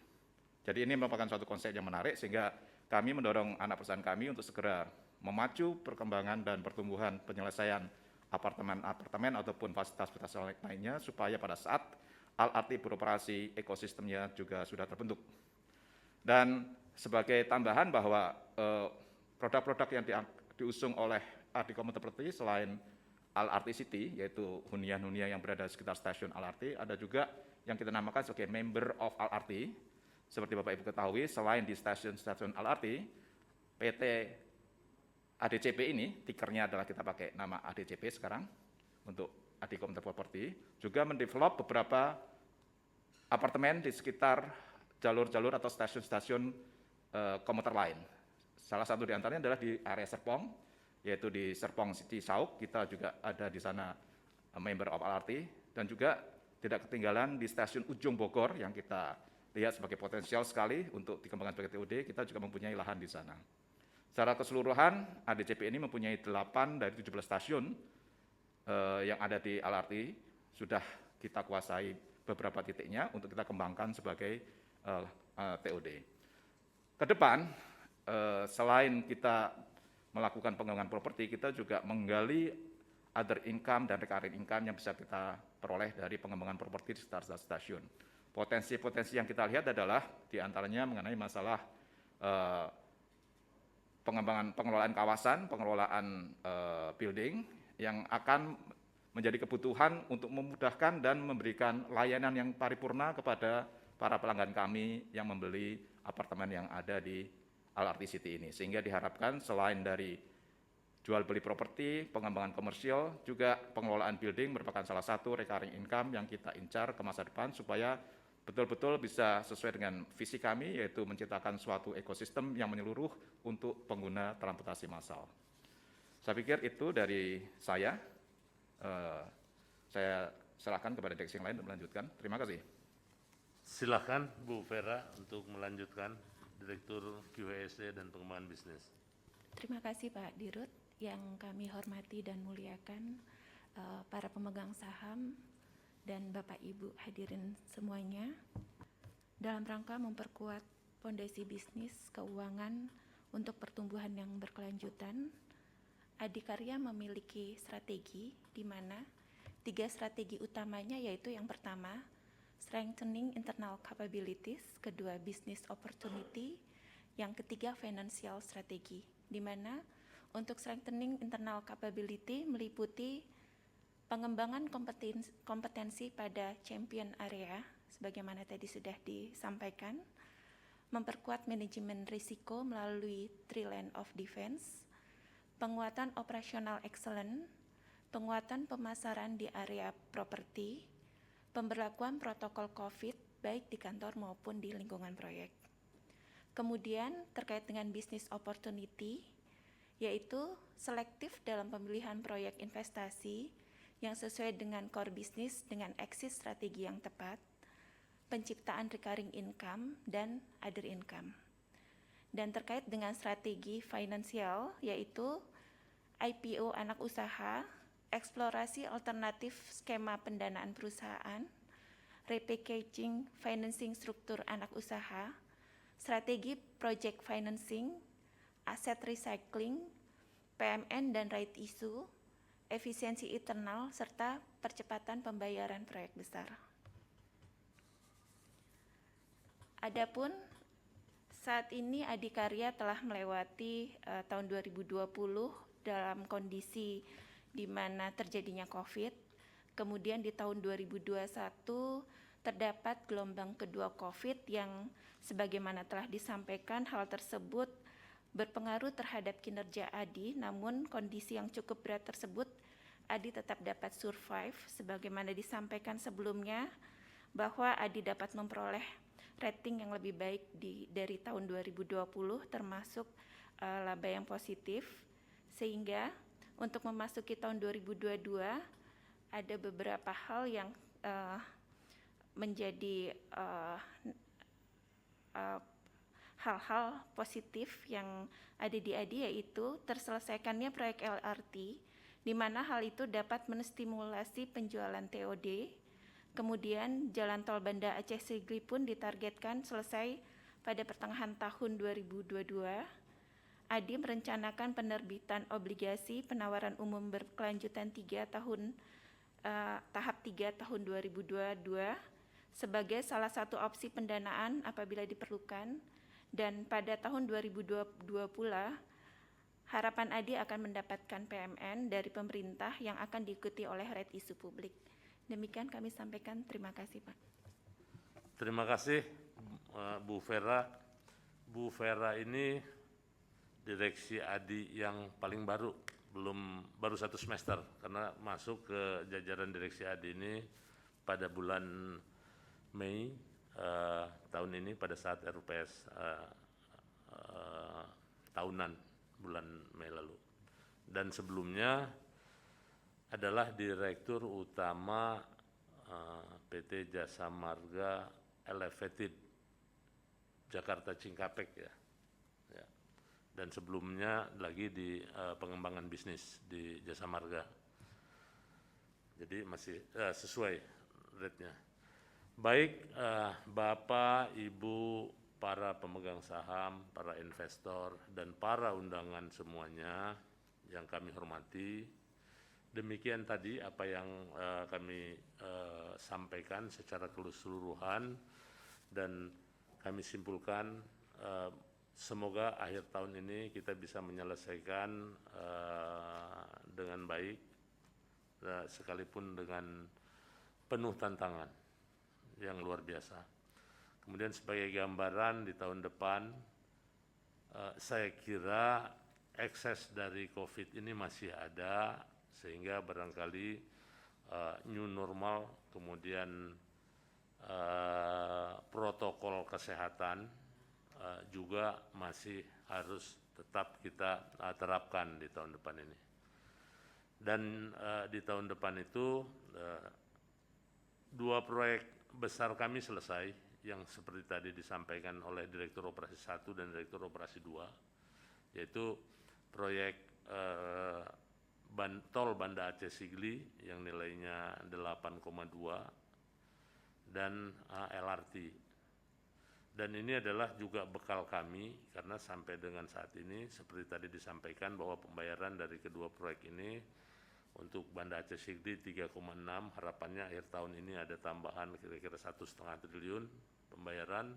Jadi ini merupakan suatu konsep yang menarik, sehingga kami mendorong anak perusahaan kami untuk segera memacu perkembangan dan pertumbuhan penyelesaian apartemen ataupun fasilitas lainnya, supaya pada saat LRT beroperasi, ekosistemnya juga sudah terbentuk. Dan sebagai tambahan bahwa produk-produk yang diusung oleh Adi Komuter Property selain LRT City, yaitu hunian-hunian yang berada di sekitar stasiun LRT, ada juga yang kita namakan sebagai member of LRT. Seperti Bapak Ibu ketahui, selain di stasiun-stasiun LRT, PT ADCP ini, tikernya adalah kita pakai nama ADCP sekarang, untuk Adi Komuter Property, juga mendevelop beberapa apartemen di sekitar jalur-jalur atau stasiun-stasiun komuter lain. Salah satu di antaranya adalah di area Serpong, yaitu di Serpong City Sauk, kita juga ada di sana member of LRT, dan juga tidak ketinggalan di stasiun Ujung Bogor yang kita lihat sebagai potensial sekali untuk dikembangkan sebagai TOD, kita juga mempunyai lahan di sana. Secara keseluruhan, ADCP ini mempunyai 8 dari 17 stasiun yang ada di LRT, sudah kita kuasai beberapa titiknya untuk kita kembangkan sebagai TOD. Ke depan, selain kita melakukan pengembangan properti, kita juga menggali other income dan recurring income yang bisa kita peroleh dari pengembangan properti di sekitar stasiun. Potensi-potensi yang kita lihat adalah diantaranya mengenai masalah pengelolaan kawasan, pengelolaan building yang akan menjadi kebutuhan untuk memudahkan dan memberikan layanan yang paripurna kepada para pelanggan kami yang membeli apartemen yang ada di LRT City ini. Sehingga diharapkan selain dari jual beli properti, pengembangan komersial, juga pengelolaan building merupakan salah satu recurring income yang kita incar ke masa depan supaya betul-betul bisa sesuai dengan visi kami, yaitu menciptakan suatu ekosistem yang menyeluruh untuk pengguna transportasi massal. Saya pikir itu dari saya. Saya serahkan kepada direksi yang lain untuk melanjutkan. Terima kasih. Silakan Bu Vera untuk melanjutkan, Direktur QHSE dan Pengembangan Bisnis. Terima kasih Pak Dirut, yang kami hormati dan muliakan para pemegang saham dan Bapak Ibu hadirin semuanya. Dalam rangka memperkuat fondasi bisnis keuangan untuk pertumbuhan yang berkelanjutan, Adikarya memiliki strategi di mana 3 strategi utamanya, yaitu yang pertama, strengthening internal capabilities, kedua, business opportunity, yang ketiga, financial strategy, di mana untuk strengthening internal capability meliputi pengembangan kompetensi pada champion area, sebagaimana tadi sudah disampaikan, memperkuat manajemen risiko melalui 3 line of defense, penguatan operational excellence, penguatan pemasaran di area properti, pemberlakuan protokol COVID baik di kantor maupun di lingkungan proyek. Kemudian terkait dengan business opportunity, yaitu selektif dalam pemilihan proyek investasi yang sesuai dengan core business dengan exit strategi yang tepat, penciptaan recurring income dan other income. Dan terkait dengan strategi finansial, yaitu IPO anak usaha, eksplorasi alternatif skema pendanaan perusahaan, repackaging financing struktur anak usaha, strategi project financing, aset recycling, PMN dan right issue, efisiensi internal, serta percepatan pembayaran proyek besar. Adapun saat ini Adikarya telah melewati tahun 2020 dalam kondisi di mana terjadinya COVID, kemudian di tahun 2021 terdapat gelombang kedua COVID yang sebagaimana telah disampaikan, hal tersebut berpengaruh terhadap kinerja ADI, namun kondisi yang cukup berat tersebut ADI tetap dapat survive sebagaimana disampaikan sebelumnya, bahwa ADI dapat memperoleh rating yang lebih baik dari tahun 2020 termasuk laba yang positif, sehingga untuk memasuki tahun 2022 ada beberapa hal yang menjadi hal-hal positif yang ada di ADI, yaitu terselesaikannya proyek LRT, di mana hal itu dapat menstimulasi penjualan TOD. Kemudian jalan tol Banda Aceh Sigli pun ditargetkan selesai pada pertengahan tahun 2022. ADI merencanakan penerbitan obligasi penawaran umum berkelanjutan tahap 3 tahun 2022 sebagai salah satu opsi pendanaan apabila diperlukan, dan pada tahun 2022 pula harapan ADI akan mendapatkan PMN dari pemerintah yang akan diikuti oleh right issue publik. Demikian kami sampaikan. Terima kasih, Pak. Terima kasih Bu Vera. Bu Vera ini direksi ADI yang paling baru, baru 1 semester, karena masuk ke jajaran direksi ADI ini pada bulan Mei tahun ini pada saat RUPS tahunan bulan Mei lalu. Dan sebelumnya adalah Direktur Utama PT Jasa Marga Elevated Jakarta Cikampek ya. Dan sebelumnya lagi di pengembangan bisnis di Jasa Marga. Jadi masih sesuai rate-nya. Baik, Bapak, Ibu, para pemegang saham, para investor, dan para undangan semuanya yang kami hormati, demikian tadi apa yang kami sampaikan secara keseluruhan, dan kami simpulkan semoga akhir tahun ini kita bisa menyelesaikan dengan baik, sekalipun dengan penuh tantangan yang luar biasa. Kemudian sebagai gambaran di tahun depan saya kira ekses dari COVID ini masih ada, sehingga barangkali new normal, kemudian protokol kesehatan juga masih harus tetap kita terapkan di tahun depan ini. Dan di tahun depan itu 2 proyek besar kami selesai, yang seperti tadi disampaikan oleh Direktur Operasi 1 dan Direktur Operasi 2, yaitu proyek tol Banda Aceh Sigli yang nilainya 8,2 dan LRT. Dan ini adalah juga bekal kami, karena sampai dengan saat ini seperti tadi disampaikan bahwa pembayaran dari kedua proyek ini untuk Banda Aceh Sigli 3,6, harapannya akhir tahun ini ada tambahan kira-kira 1,5 triliun pembayaran,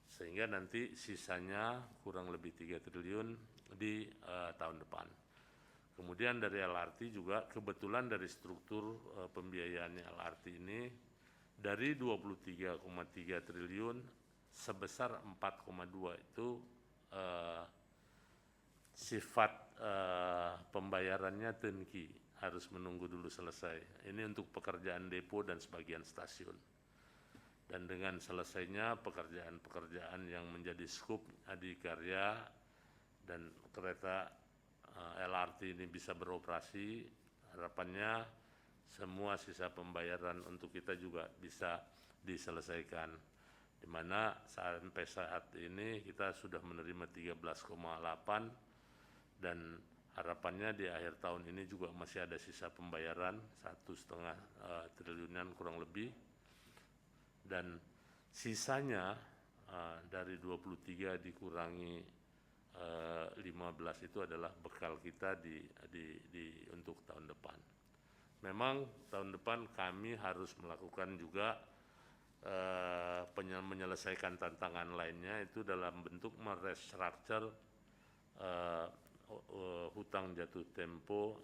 sehingga nanti sisanya kurang lebih 3 triliun di tahun depan. Kemudian dari LRT juga kebetulan dari struktur pembiayaannya LRT ini dari 23,3 triliun sebesar 4,2 itu sifat pembayarannya turnkey, harus menunggu dulu selesai. Ini untuk pekerjaan depo dan sebagian stasiun. Dan dengan selesainya pekerjaan-pekerjaan yang menjadi skup adikarya dan kereta LRT ini bisa beroperasi, harapannya semua sisa pembayaran untuk kita juga bisa diselesaikan, di mana sampai saat ini kita sudah menerima 13,8 dan harapannya di akhir tahun ini juga masih ada sisa pembayaran 1,5 triliunan kurang lebih, dan sisanya dari 23 dikurangi 15 itu adalah bekal kita untuk tahun depan. Memang tahun depan kami harus melakukan juga menyelesaikan tantangan lainnya, itu dalam bentuk merestructure hutang jatuh tempo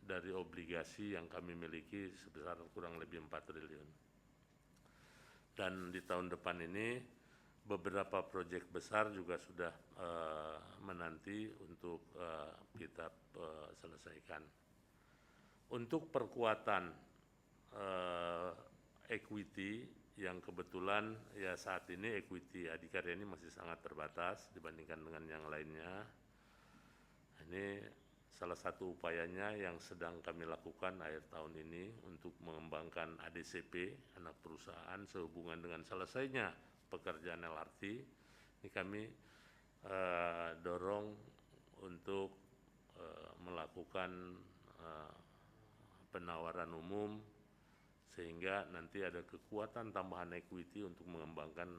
dari obligasi yang kami miliki sebesar kurang lebih 4 triliun. Dan di tahun depan ini beberapa proyek besar juga sudah menanti untuk kita selesaikan. Untuk perkuatan equity yang kebetulan ya saat ini equity adikarya ini masih sangat terbatas dibandingkan dengan yang lainnya. Ini salah satu upayanya yang sedang kami lakukan akhir tahun ini untuk mengembangkan ADCP, anak perusahaan, sehubungan dengan selesainya pekerjaan LRT. Ini kami dorong untuk melakukan penawaran umum, sehingga nanti ada kekuatan tambahan equity untuk mengembangkan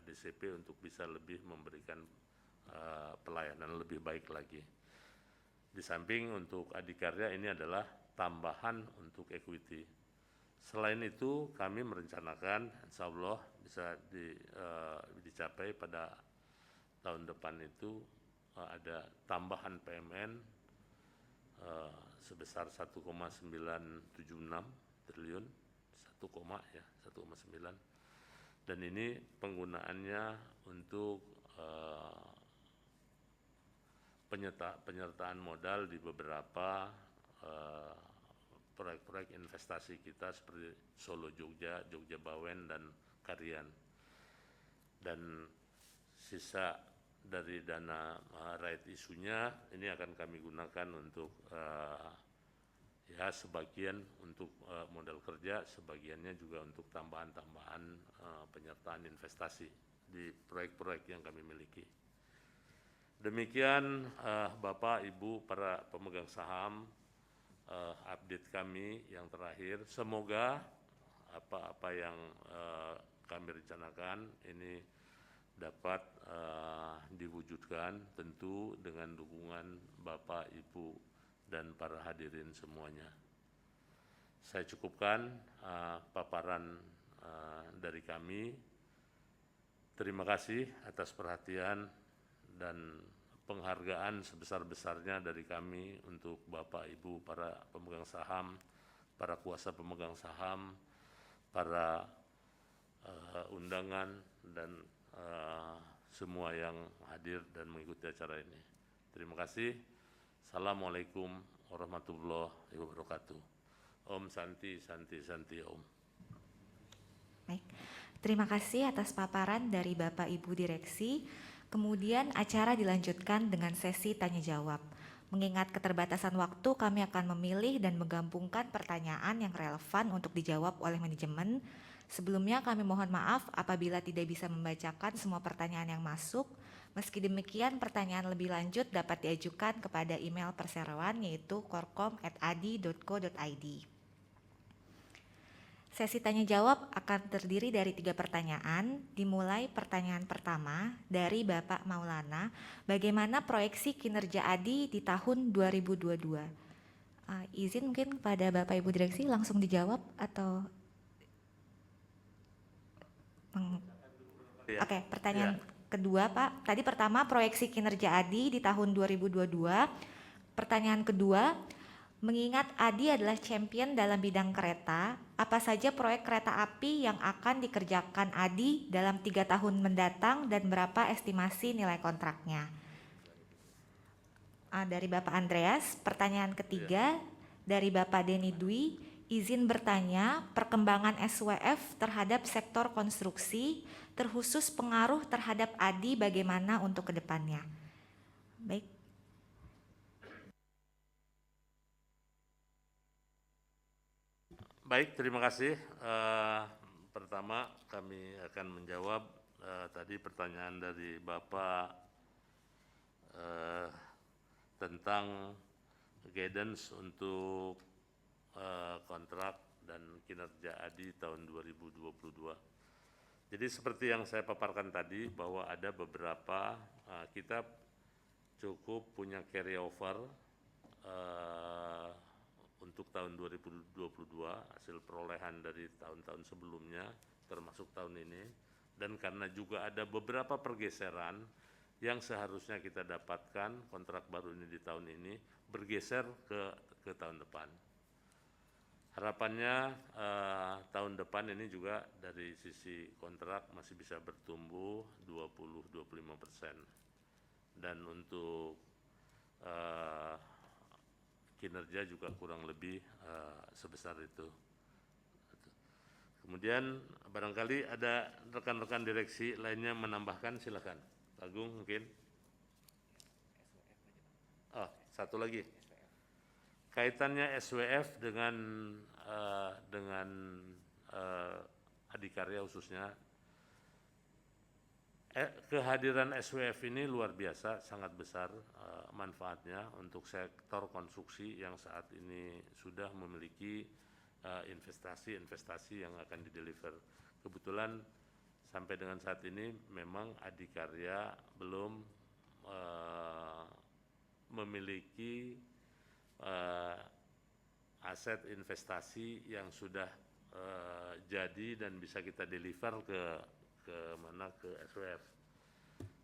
ADCP untuk bisa lebih memberikan pelayanan lebih baik lagi. Di samping untuk adikarya ini adalah tambahan untuk equity. Selain itu kami merencanakan insya Allah bisa dicapai pada tahun depan itu ada tambahan PMN sebesar 1,976 triliun, 1,9, dan ini penggunaannya untuk penyertaan modal di beberapa proyek-proyek investasi kita seperti Solo Jogja, Jogja Bawen, dan Karian. Dan sisa dari dana right isunya ini akan kami gunakan untuk ya sebagian untuk modal kerja, sebagiannya juga untuk tambahan-tambahan penyertaan investasi di proyek-proyek yang kami miliki. Demikian Bapak, Ibu, para pemegang saham, update kami yang terakhir. Semoga apa-apa yang kami rencanakan ini dapat diwujudkan, tentu dengan dukungan Bapak, Ibu, dan para hadirin semuanya. Saya cukupkan paparan dari kami. Terima kasih atas perhatian dan penghargaan sebesar-besarnya dari kami untuk Bapak, Ibu, para pemegang saham, para kuasa pemegang saham, para undangan, dan semua yang hadir dan mengikuti acara ini. Terima kasih. Assalamualaikum warahmatullahi wabarakatuh. Om Santi, Santi, Santi, Om. Baik, terima kasih atas paparan dari Bapak Ibu Direksi. Kemudian acara dilanjutkan dengan sesi tanya jawab. Mengingat keterbatasan waktu, kami akan memilih dan menggabungkan pertanyaan yang relevan untuk dijawab oleh manajemen. Sebelumnya kami mohon maaf apabila tidak bisa membacakan semua pertanyaan yang masuk. Meski demikian, pertanyaan lebih lanjut dapat diajukan kepada email perseroan yaitu korkom@adi.co.id. Sesi tanya jawab akan terdiri dari 3 pertanyaan. Dimulai pertanyaan pertama dari Bapak Maulana, bagaimana proyeksi kinerja ADI di tahun 2022? Izin mungkin kepada Bapak Ibu Direksi langsung dijawab atau Oke, pertanyaan kedua Pak. Tadi pertama proyeksi kinerja ADI di tahun 2022. Pertanyaan kedua, mengingat ADI adalah champion dalam bidang kereta, apa saja proyek kereta api yang akan dikerjakan ADI dalam 3 tahun mendatang dan berapa estimasi nilai kontraknya? Dari Bapak Andreas. Pertanyaan ketiga dari Bapak Denny Dwi, izin bertanya perkembangan SWF terhadap sektor konstruksi, terkhusus pengaruh terhadap ADI bagaimana untuk kedepannya? Baik. Baik, terima kasih. Pertama kami akan menjawab tadi pertanyaan dari Bapak tentang guidance untuk kontrak dan kinerja ADI tahun 2022. Jadi seperti yang saya paparkan tadi bahwa ada beberapa kita cukup punya carry over untuk tahun 2022 hasil perolehan dari tahun-tahun sebelumnya termasuk tahun ini, dan karena juga ada beberapa pergeseran yang seharusnya kita dapatkan kontrak baru ini di tahun ini bergeser ke tahun depan. Harapannya tahun depan ini juga dari sisi kontrak masih bisa bertumbuh 20-25%, dan untuk kinerja juga kurang lebih sebesar itu. Kemudian barangkali ada rekan-rekan direksi lainnya menambahkan, silakan. Agung mungkin. Oh, satu lagi. Kaitannya SWF dengan Adikarya khususnya, kehadiran SWF ini luar biasa, sangat besar manfaatnya untuk sektor konstruksi yang saat ini sudah memiliki investasi-investasi yang akan dideliver. Kebetulan sampai dengan saat ini memang Adikarya belum memiliki aset investasi yang sudah jadi dan bisa kita deliver ke SWF.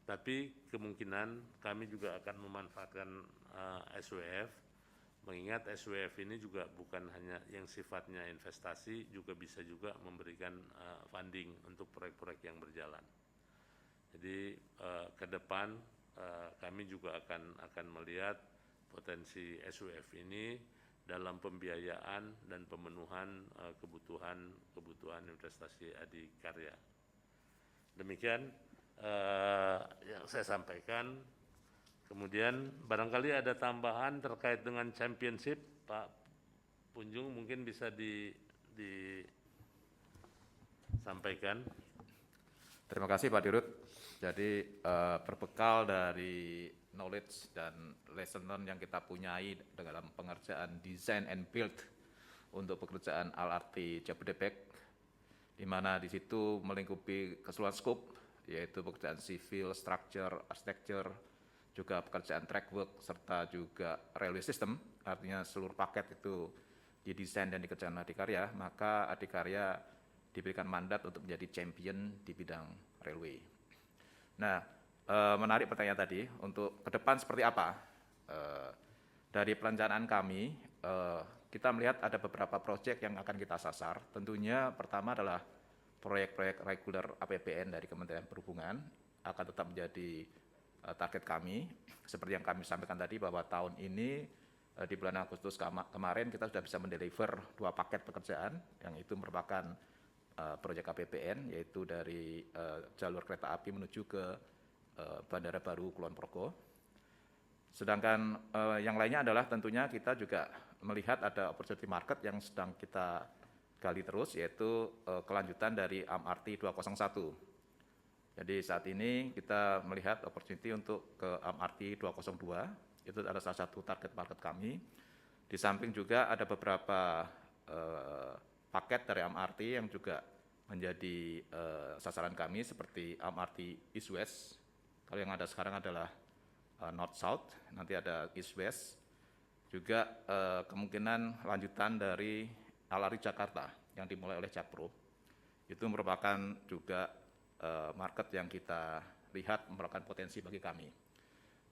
Tapi kemungkinan kami juga akan memanfaatkan SWF, mengingat SWF ini juga bukan hanya yang sifatnya investasi, juga bisa juga memberikan funding untuk proyek-proyek yang berjalan. Jadi ke depan kami juga akan melihat potensi SWF ini dalam pembiayaan dan pemenuhan kebutuhan investasi Adikarya. Demikian yang saya sampaikan. Kemudian barangkali ada tambahan terkait dengan championship, Pak Punjung mungkin bisa disampaikan. Terima kasih Pak Dirut. Jadi berbekal dari knowledge dan lesson learned yang kita punyai dalam pengerjaan design and build untuk pekerjaan LRT Jabodebek, di mana di situ melingkupi keseluruhan scope, yaitu pekerjaan civil, structure, architecture, juga pekerjaan track work, serta juga railway system, artinya seluruh paket itu didesain dan dikerjakan Adikarya, maka Adikarya diberikan mandat untuk menjadi champion di bidang railway. Nah, menarik pertanyaan tadi, untuk ke depan seperti apa? Dari perencanaan kami, kita melihat ada beberapa proyek yang akan kita sasar. Tentunya pertama adalah proyek-proyek reguler APBN dari Kementerian Perhubungan. akan tetap menjadi target kami. Seperti yang kami sampaikan tadi bahwa tahun ini di bulan Agustus kemarin kita sudah bisa mendeliver 2 paket pekerjaan yang itu merupakan proyek KPPN, yaitu dari jalur kereta api menuju ke Bandara Baru Kulon Progo. Sedangkan yang lainnya adalah tentunya kita juga melihat ada opportunity market yang sedang kita gali terus, yaitu kelanjutan dari MRT 201. Jadi saat ini kita melihat opportunity untuk ke MRT 202, itu adalah salah satu target market kami. Di samping juga ada beberapa paket dari MRT yang juga menjadi sasaran kami seperti MRT East West. Kalau yang ada sekarang adalah North South, nanti ada East West. Juga kemungkinan lanjutan dari Alari Jakarta yang dimulai oleh Jakpro. Itu merupakan juga market yang kita lihat merupakan potensi bagi kami.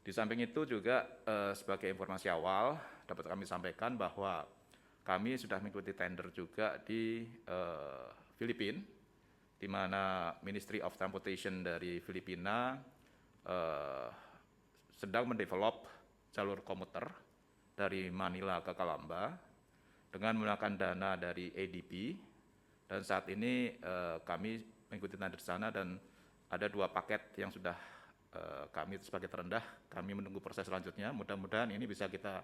Di samping itu juga sebagai informasi awal dapat kami sampaikan bahwa kami sudah mengikuti tender juga di Filipina, di mana Ministry of Transportation dari Filipina sedang mendevelop jalur komuter dari Manila ke Calamba dengan menggunakan dana dari ADB, dan saat ini kami mengikuti tender di sana dan ada 2 paket yang sudah kami sebagai terendah, kami menunggu proses selanjutnya. Mudah-mudahan ini bisa kita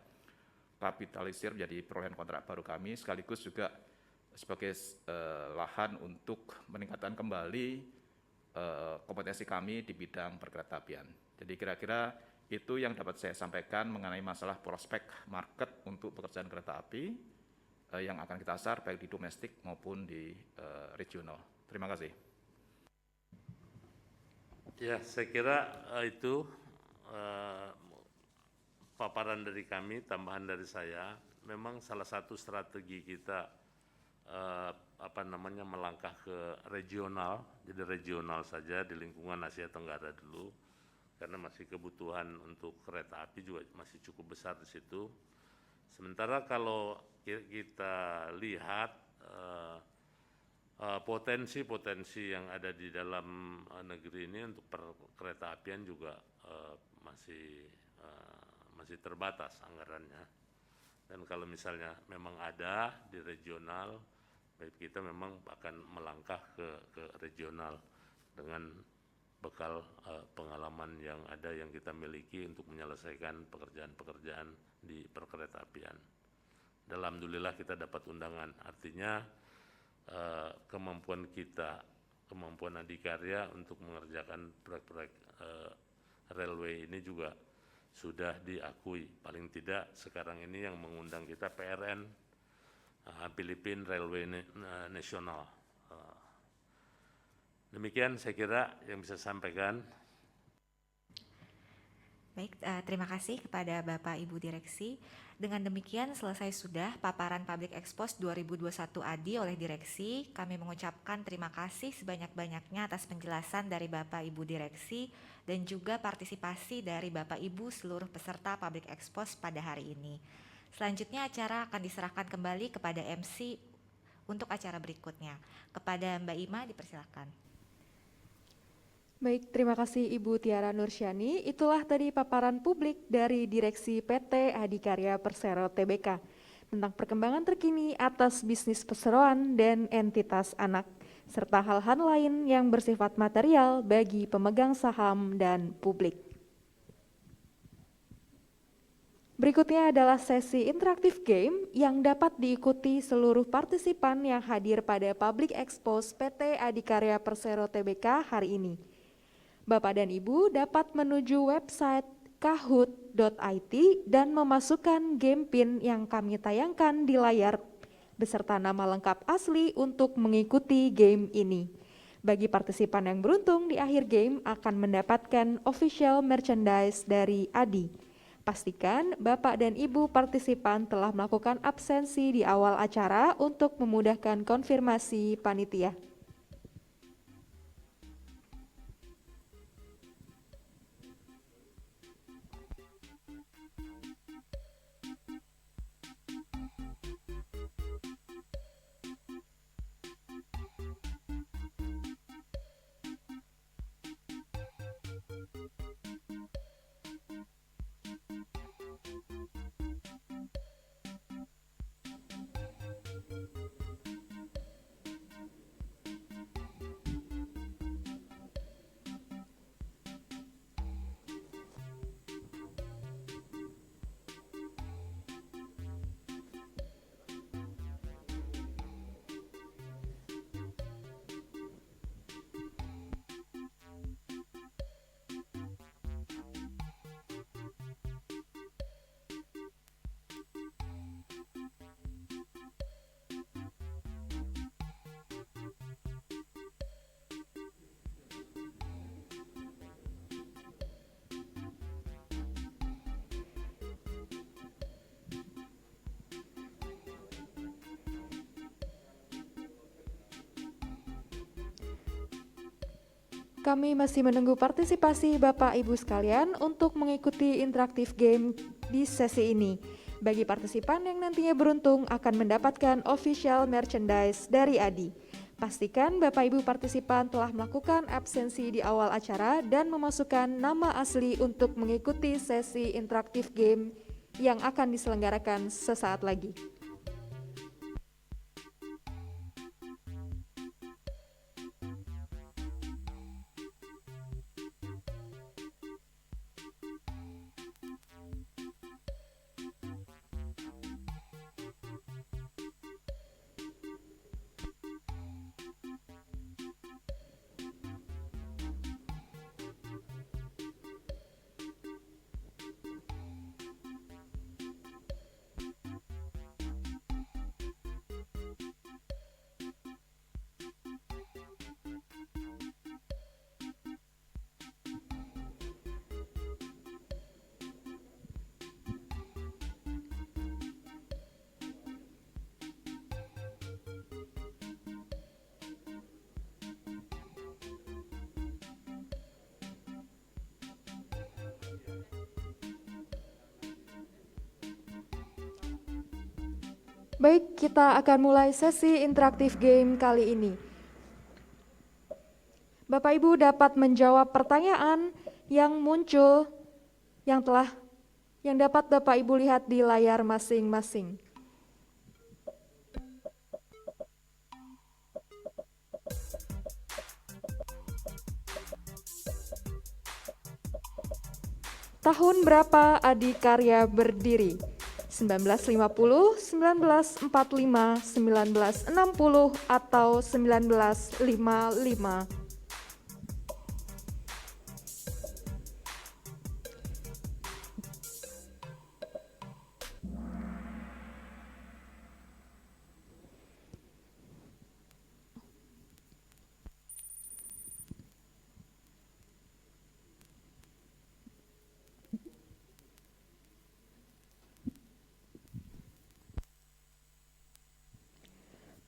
kapitalisir menjadi perolehan kontrak baru kami, sekaligus juga sebagai lahan untuk meningkatkan kembali kompetensi kami di bidang perkeretaapian. Jadi kira-kira itu yang dapat saya sampaikan mengenai masalah prospek market untuk pekerjaan kereta api yang akan kita asar baik di domestik maupun di regional. Terima kasih. Ya, saya kira itu paparan dari kami, tambahan dari saya. Memang salah satu strategi kita melangkah ke regional, jadi regional saja di lingkungan Asia Tenggara dulu, karena masih kebutuhan untuk kereta api juga masih cukup besar di situ. Sementara kalau kita lihat potensi-potensi yang ada di dalam negeri ini untuk perkeretaapian juga masih terbatas anggarannya. Dan kalau misalnya memang ada di regional, baik kita memang akan melangkah ke regional dengan bekal pengalaman yang ada yang kita miliki untuk menyelesaikan pekerjaan-pekerjaan di perkeretaapian. Alhamdulillah kita dapat undangan, artinya kemampuan kita, kemampuan Adikarya untuk mengerjakan proyek-proyek railway ini juga sudah diakui. Paling tidak sekarang ini yang mengundang kita PRN, Philippine Railway National. Demikian saya kira yang bisa sampaikan. Baik, terima kasih kepada Bapak Ibu Direksi. Dengan demikian selesai sudah paparan Public Expos 2021 ADI oleh Direksi. Kami mengucapkan terima kasih sebanyak-banyaknya atas penjelasan dari Bapak Ibu Direksi dan juga partisipasi dari Bapak Ibu seluruh peserta Public Expos pada hari ini. Selanjutnya acara akan diserahkan kembali kepada MC untuk acara berikutnya. Kepada Mbak Ima dipersilakan. Baik, terima kasih Ibu Tiara Nursyani. Itulah tadi paparan publik dari Direksi PT Adikarya Persero Tbk tentang perkembangan terkini atas bisnis perseroan dan entitas anak, serta hal-hal lain yang bersifat material bagi pemegang saham dan publik. Berikutnya adalah sesi interaktif game yang dapat diikuti seluruh partisipan yang hadir pada Public Expos PT Adikarya Persero Tbk hari ini. Bapak dan Ibu dapat menuju website kahoot.it dan memasukkan game pin yang kami tayangkan di layar beserta nama lengkap asli untuk mengikuti game ini. Bagi partisipan yang beruntung di akhir game akan mendapatkan official merchandise dari ADI. Pastikan Bapak dan Ibu partisipan telah melakukan absensi di awal acara untuk memudahkan konfirmasi panitia. Kami masih menunggu partisipasi Bapak Ibu sekalian untuk mengikuti interaktif game di sesi ini. Bagi partisipan yang nantinya beruntung akan mendapatkan official merchandise dari ADI. Pastikan Bapak Ibu partisipan telah melakukan absensi di awal acara dan memasukkan nama asli untuk mengikuti sesi interaktif game yang akan diselenggarakan sesaat lagi. Baik, kita akan mulai sesi interaktif game kali ini. Bapak Ibu dapat menjawab pertanyaan yang muncul yang dapat Bapak Ibu lihat di layar masing-masing. Tahun berapa Adikarya berdiri? 1950, 1945, 1960, atau 1955?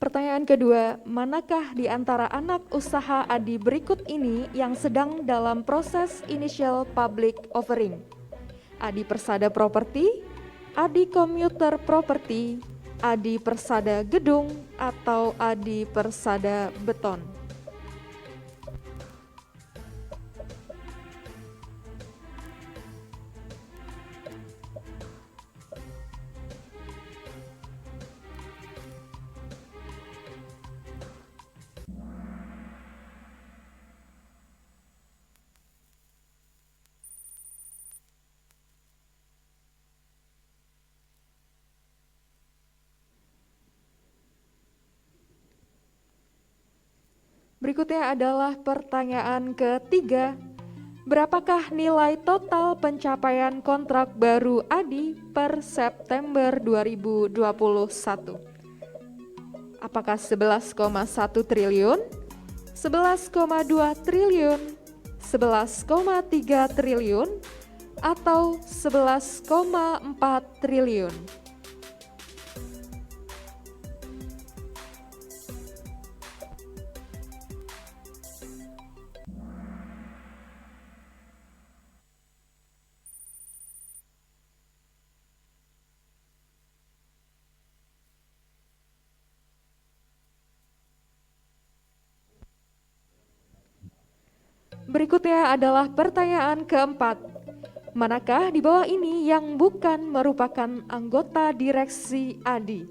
Pertanyaan kedua, manakah di antara anak usaha ADI berikut ini yang sedang dalam proses initial public offering? ADI Persada Property, ADI Commuter Property, ADI Persada Gedung, atau ADI Persada Beton? Berikutnya adalah pertanyaan ketiga. Berapakah nilai total pencapaian kontrak baru ADI per September 2021? Apakah 11,1 triliun, 11,2 triliun, 11,3 triliun, atau 11,4 triliun? Berikutnya adalah pertanyaan keempat. Manakah di bawah ini yang bukan merupakan anggota direksi ADI?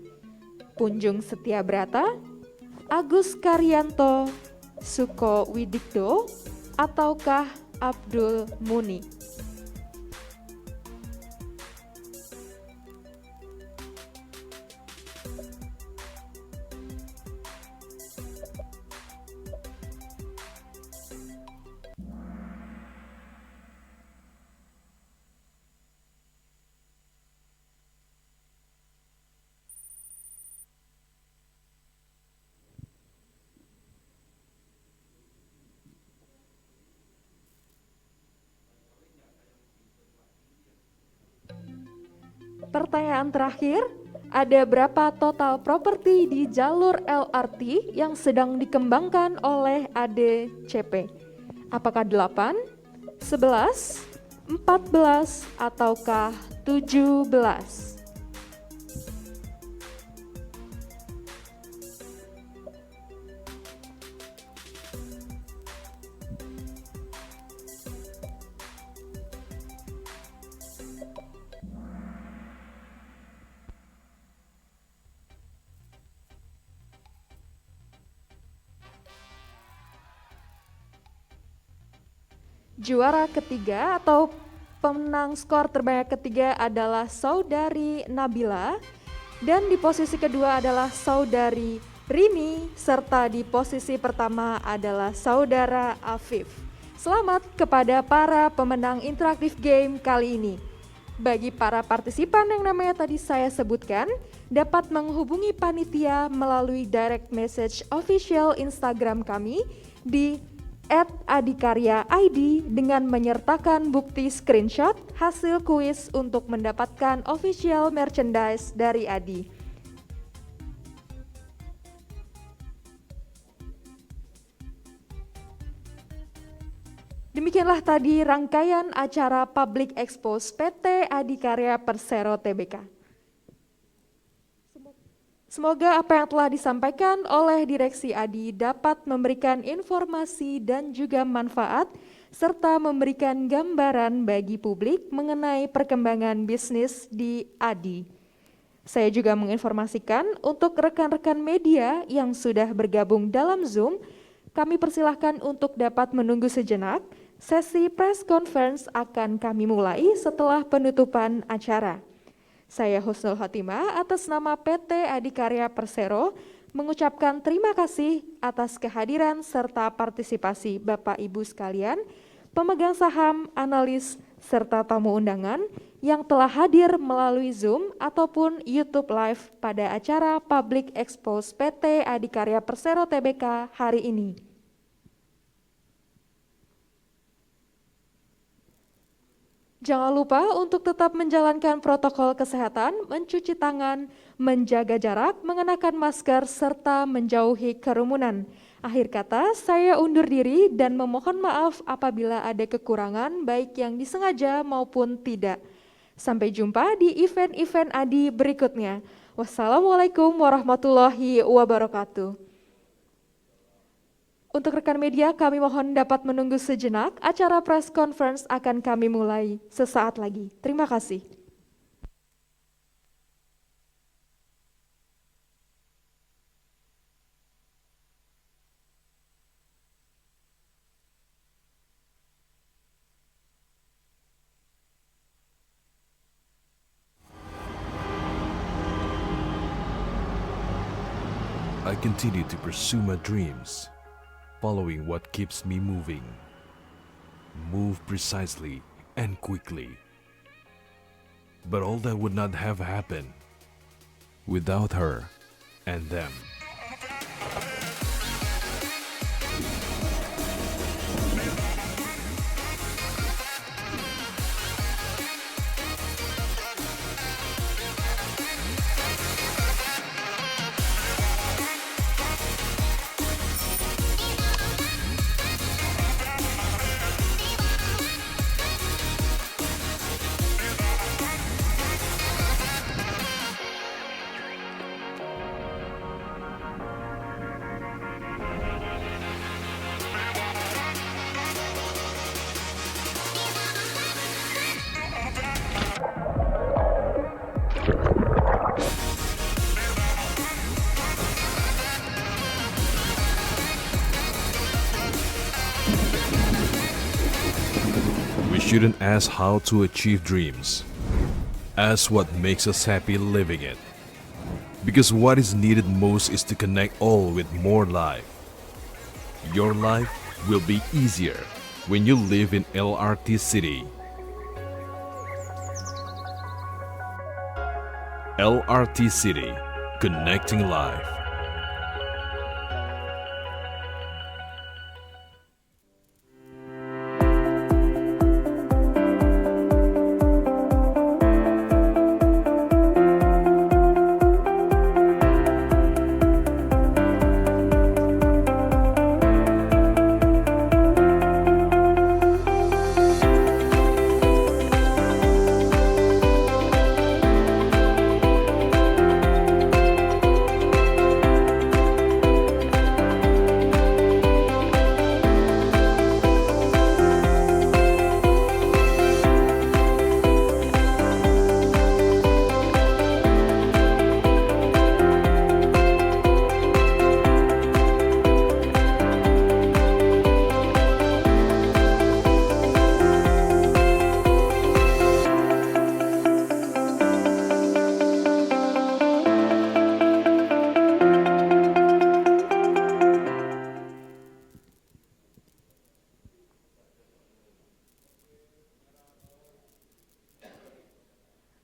Punjung Setiabrata, Agus Karyanto, Suko Widikdo, ataukah Abdul Muni? Pertanyaan terakhir, ada berapa total properti di jalur LRT yang sedang dikembangkan oleh ADCP? Apakah 8, 11, 14, ataukah 17? Juara ketiga atau pemenang skor terbanyak ketiga adalah Saudari Nabila, dan di posisi kedua adalah Saudari Rini, serta di posisi pertama adalah Saudara Afif. Selamat kepada para pemenang interaktif game kali ini. Bagi para partisipan yang namanya tadi saya sebutkan, dapat menghubungi panitia melalui direct message official Instagram kami di @adikarya_id dengan menyertakan bukti screenshot hasil kuis untuk mendapatkan official merchandise dari Adi. Demikianlah tadi rangkaian acara Public Expose PT Adikarya Persero Tbk. Semoga apa yang telah disampaikan oleh Direksi Adi dapat memberikan informasi dan juga manfaat, serta memberikan gambaran bagi publik mengenai perkembangan bisnis di Adi. Saya juga menginformasikan untuk rekan-rekan media yang sudah bergabung dalam Zoom, kami persilahkan untuk dapat menunggu sejenak. Sesi press conference akan kami mulai setelah penutupan acara. Saya Husnul Khotimah atas nama PT Adikarya Persero mengucapkan terima kasih atas kehadiran serta partisipasi Bapak Ibu sekalian, pemegang saham, analis, serta tamu undangan yang telah hadir melalui Zoom ataupun YouTube Live pada acara Public Expose PT Adikarya Persero Tbk hari ini. Jangan lupa untuk tetap menjalankan protokol kesehatan, mencuci tangan, menjaga jarak, mengenakan masker, serta menjauhi kerumunan. Akhir kata, saya undur diri dan memohon maaf apabila ada kekurangan baik yang disengaja maupun tidak. Sampai jumpa di event-event Adi berikutnya. Wassalamualaikum warahmatullahi wabarakatuh. Untuk rekan media, kami mohon dapat menunggu sejenak. Acara press conference akan kami mulai sesaat lagi. Terima kasih. I continue to pursue my dreams, following what keeps me moving. Move precisely and quickly. But all that would not have happened without her and them. We shouldn't ask how to achieve dreams. Ask what makes us happy living it. Because what is needed most is to connect all with more life. Your life will be easier when you live in LRT City. LRT City, connecting life.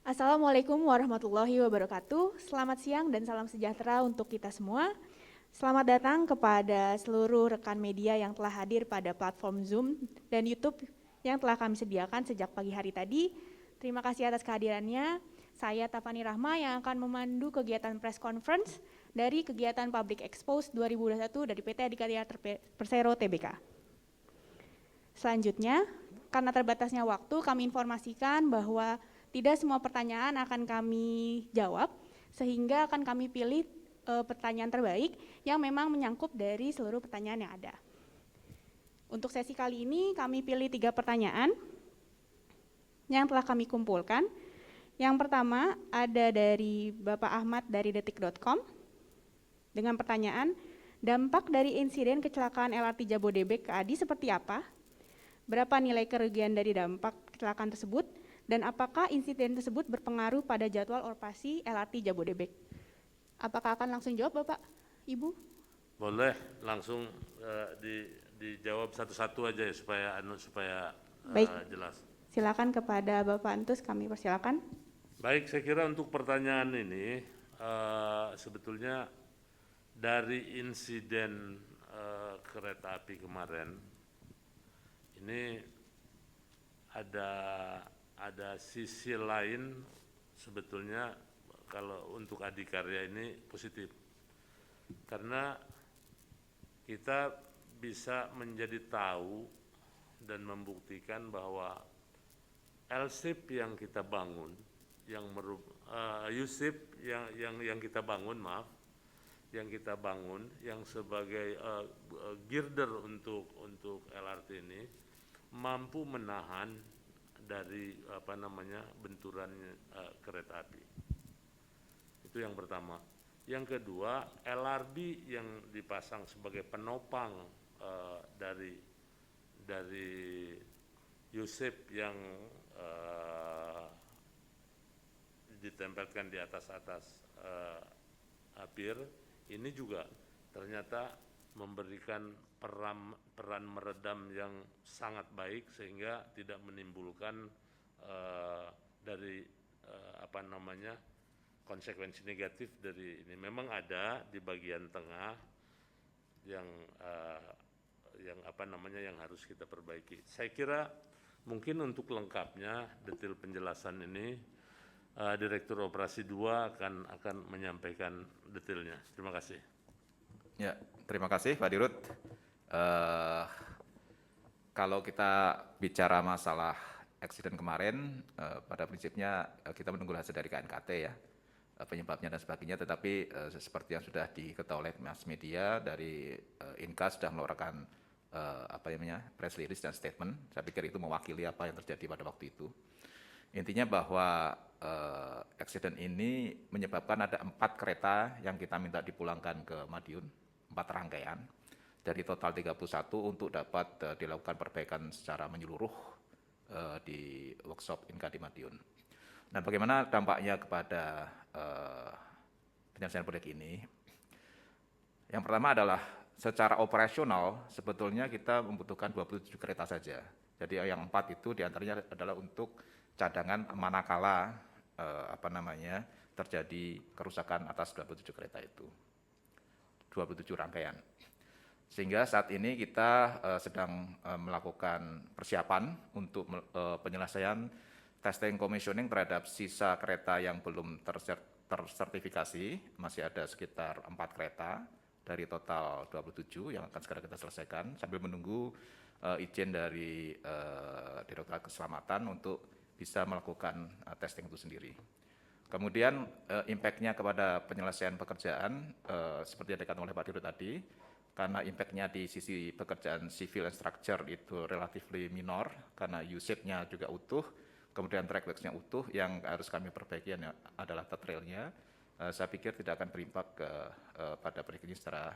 Assalamualaikum warahmatullahi wabarakatuh. Selamat siang dan salam sejahtera untuk kita semua. Selamat datang kepada seluruh rekan media yang telah hadir pada platform Zoom dan YouTube yang telah kami sediakan sejak pagi hari tadi. Terima kasih atas kehadirannya. Saya Tafani Rahma yang akan memandu kegiatan press conference dari kegiatan Public Expose 2021 dari PT Adhikarya Persero Tbk. Selanjutnya, karena terbatasnya waktu, kami informasikan bahwa tidak semua pertanyaan akan kami jawab, sehingga akan kami pilih pertanyaan terbaik yang memang menyangkut dari seluruh pertanyaan yang ada. Untuk sesi kali ini kami pilih 3 pertanyaan yang telah kami kumpulkan. Yang pertama ada dari Bapak Ahmad dari detik.com dengan pertanyaan, dampak dari insiden kecelakaan LRT Jabodebek ke ADI seperti apa? Berapa nilai kerugian dari dampak kecelakaan tersebut? Dan apakah insiden tersebut berpengaruh pada jadwal operasi LRT Jabodebek? Apakah akan langsung jawab Bapak, Ibu? Boleh langsung dijawab satu-satu aja ya supaya Baik. Jelas. Silakan kepada Bapak Antus, kami persilakan. Baik, saya kira untuk pertanyaan ini sebetulnya dari insiden kereta api kemarin ini ada sisi lain sebetulnya kalau untuk Adhikarya ini positif, karena kita bisa menjadi tahu dan membuktikan bahwa LSIP yang kita bangun, USIP yang kita bangun, yang sebagai girder untuk LRT ini mampu menahan dari benturan kereta api. Itu yang pertama. Yang kedua, LRB yang dipasang sebagai penopang dari USIP yang ditempelkan di atas pier ini juga ternyata memberikan peran meredam yang sangat baik sehingga tidak menimbulkan konsekuensi negatif dari ini. Memang ada di bagian tengah yang harus kita perbaiki. Saya kira mungkin untuk lengkapnya detail penjelasan ini Direktur Operasi 2 akan menyampaikan detailnya. Terima kasih. Ya, terima kasih Pak Dirut. Kalau kita bicara masalah eksiden kemarin, pada prinsipnya kita menunggu hasil dari KNKT ya, penyebabnya dan sebagainya. Tetapi seperti yang sudah diketahui oleh mass media dari Inka sudah mengeluarkan press release dan statement. Saya pikir itu mewakili apa yang terjadi pada waktu itu. Intinya bahwa eksiden ini menyebabkan ada 4 kereta yang kita minta dipulangkan ke Madiun, 4 rangkaian dari total 31 untuk dapat dilakukan perbaikan secara menyeluruh di workshop Inka di Madiun. Nah, bagaimana dampaknya kepada penyelesaian proyek ini? Yang pertama adalah secara operasional sebetulnya kita membutuhkan 27 kereta saja. Jadi yang 4 itu diantaranya adalah untuk cadangan manakala terjadi kerusakan atas 27 kereta itu, 27 rangkaian. Sehingga saat ini kita sedang melakukan persiapan untuk penyelesaian testing commissioning terhadap sisa kereta yang belum tersertifikasi. Masih ada sekitar 4 kereta dari total 27 yang akan segera kita selesaikan sambil menunggu izin dari Direktorat Keselamatan untuk bisa melakukan testing itu sendiri. Kemudian impact-nya kepada penyelesaian pekerjaan seperti yang dikatakan oleh Pak Dirut tadi, karena impact-nya di sisi pekerjaan civil and structure itu relatively minor karena USIP-nya juga utuh, kemudian trackworks-nya utuh, yang harus kami perbaiki adalah third rail-nya. Saya pikir tidak akan berimpak pada proyek ini secara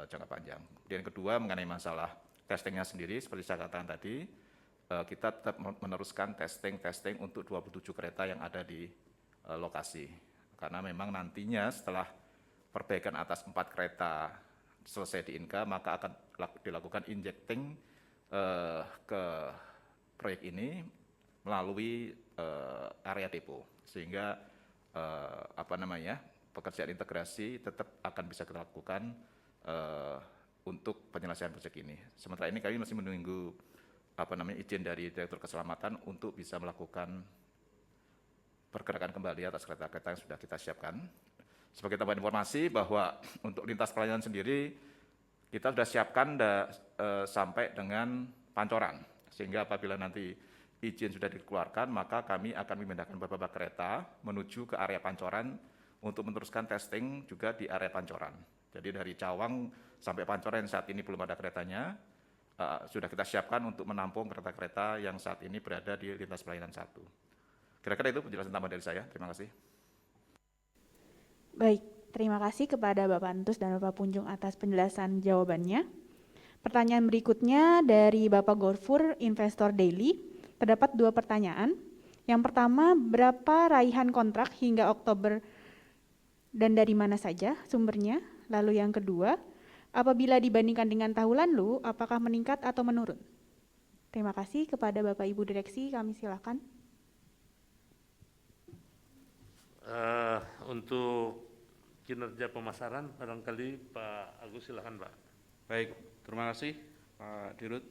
jangka panjang. Kemudian yang kedua mengenai masalah testing-nya sendiri, seperti saya katakan tadi, kita tetap meneruskan testing untuk 27 kereta yang ada di lokasi. Karena memang nantinya setelah perbaikan atas 4 kereta selesai di Inka, maka akan dilakukan injecting ke proyek ini melalui area depo, sehingga pekerjaan integrasi tetap akan bisa kita lakukan untuk penyelesaian proyek ini. Sementara ini kami masih menunggu izin dari Direktur Keselamatan untuk bisa melakukan pergerakan kembali atas kereta-kereta yang sudah kita siapkan. Sebagai tambahan informasi bahwa untuk lintas pelayanan sendiri kita sudah siapkan sampai dengan Pancoran, sehingga apabila nanti izin sudah dikeluarkan, maka kami akan memindahkan beberapa kereta menuju ke area Pancoran untuk meneruskan testing juga di area Pancoran. Jadi dari Cawang sampai Pancoran saat ini belum ada keretanya, sudah kita siapkan untuk menampung kereta-kereta yang saat ini berada di lintas pelayanan 1. Kira-kira itu penjelasan tambahan dari saya. Terima kasih. Baik, terima kasih kepada Bapak Antus dan Bapak Punjung atas penjelasan jawabannya. Pertanyaan berikutnya dari Bapak Gorfur, Investor Daily. Terdapat 2 pertanyaan. Yang pertama, berapa raihan kontrak hingga Oktober dan dari mana saja sumbernya? Lalu yang kedua, apabila dibandingkan dengan tahun lalu, apakah meningkat atau menurun? Terima kasih kepada Bapak Ibu Direksi, kami silakan. Untuk kinerja pemasaran, barangkali Pak Agus silakan Pak. Baik, terima kasih Pak Dirut.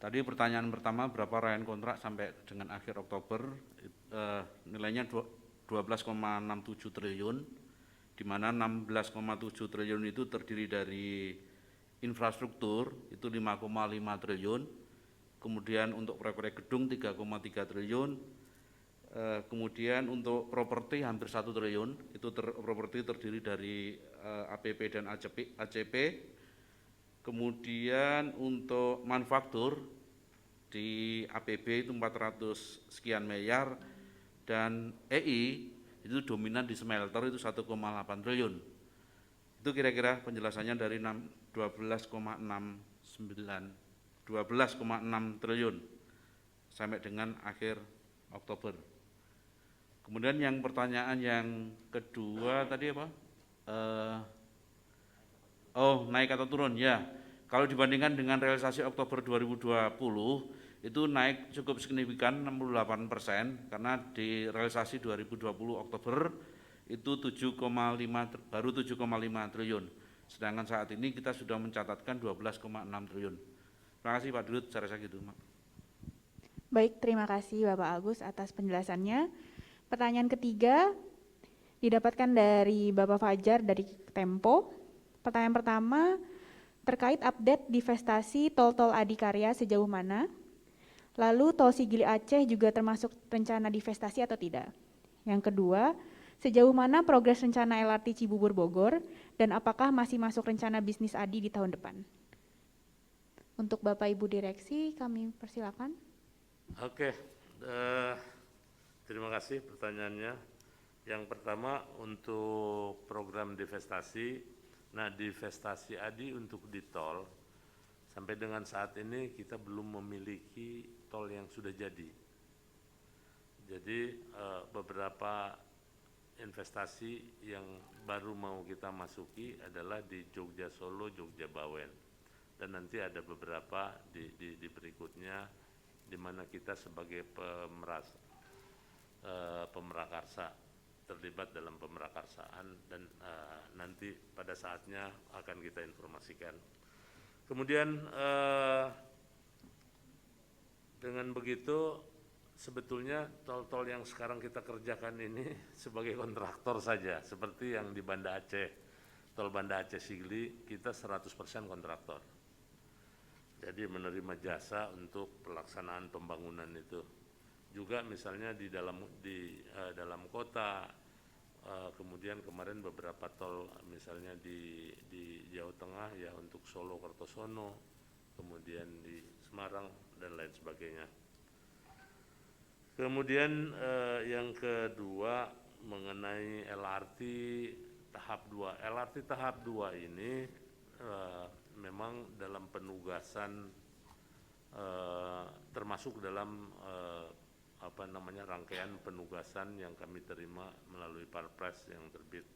Tadi pertanyaan pertama, berapa raihan kontrak sampai dengan akhir Oktober, nilainya 12,67 triliun, di mana 16,7 triliun itu terdiri dari infrastruktur, itu 5,5 triliun, kemudian untuk proyek-proyek gedung 3,3 triliun, kemudian untuk properti hampir 1 triliun, itu properti terdiri dari APP dan ACP, kemudian untuk manufaktur di APB itu 400 sekian miliar, dan EI itu dominan di smelter itu 1,8 triliun. Itu kira-kira penjelasannya dari 12,6 triliun sampai dengan akhir Oktober. Kemudian yang pertanyaan yang kedua tadi apa? Naik atau turun? Ya, kalau dibandingkan dengan realisasi Oktober 2020 itu naik cukup signifikan 68%, karena di realisasi 2020 Oktober itu 7,5 triliun. Sedangkan saat ini kita sudah mencatatkan 12,6 triliun. Terima kasih Pak Dirut, saya rasa gitu. Baik, terima kasih Bapak Agus atas penjelasannya. Pertanyaan ketiga didapatkan dari Bapak Fajar dari Tempo. Pertanyaan pertama terkait update divestasi tol-tol Adikarya sejauh mana? Lalu tol Sigli Aceh juga termasuk rencana divestasi atau tidak? Yang kedua, sejauh mana progres rencana LRT Cibubur Bogor dan apakah masih masuk rencana bisnis ADI di tahun depan? Untuk Bapak Ibu Direksi kami persilakan. Oke, terima kasih pertanyaannya. Yang pertama untuk program divestasi, divestasi ADI untuk di tol, sampai dengan saat ini kita belum memiliki tol yang sudah jadi. Jadi beberapa investasi yang baru mau kita masuki adalah di Jogja Solo, Jogja Bawen. Dan nanti ada beberapa di berikutnya di mana kita sebagai pemerakarsa terlibat dalam pemerakarsaan, dan nanti pada saatnya akan kita informasikan. Kemudian dengan begitu sebetulnya tol-tol yang sekarang kita kerjakan ini sebagai kontraktor saja, seperti yang di Banda Aceh, tol Banda Aceh Sigli kita 100% kontraktor. Jadi menerima jasa untuk pelaksanaan pembangunan itu. Juga misalnya di dalam kota, kemudian kemarin beberapa tol misalnya di Jawa Tengah ya untuk Solo Kertosono, kemudian di Semarang dan lain sebagainya. Kemudian yang kedua mengenai LRT tahap 2. LRT tahap 2 ini memang dalam penugasan termasuk dalam rangkaian penugasan yang kami terima melalui Perpres yang terbit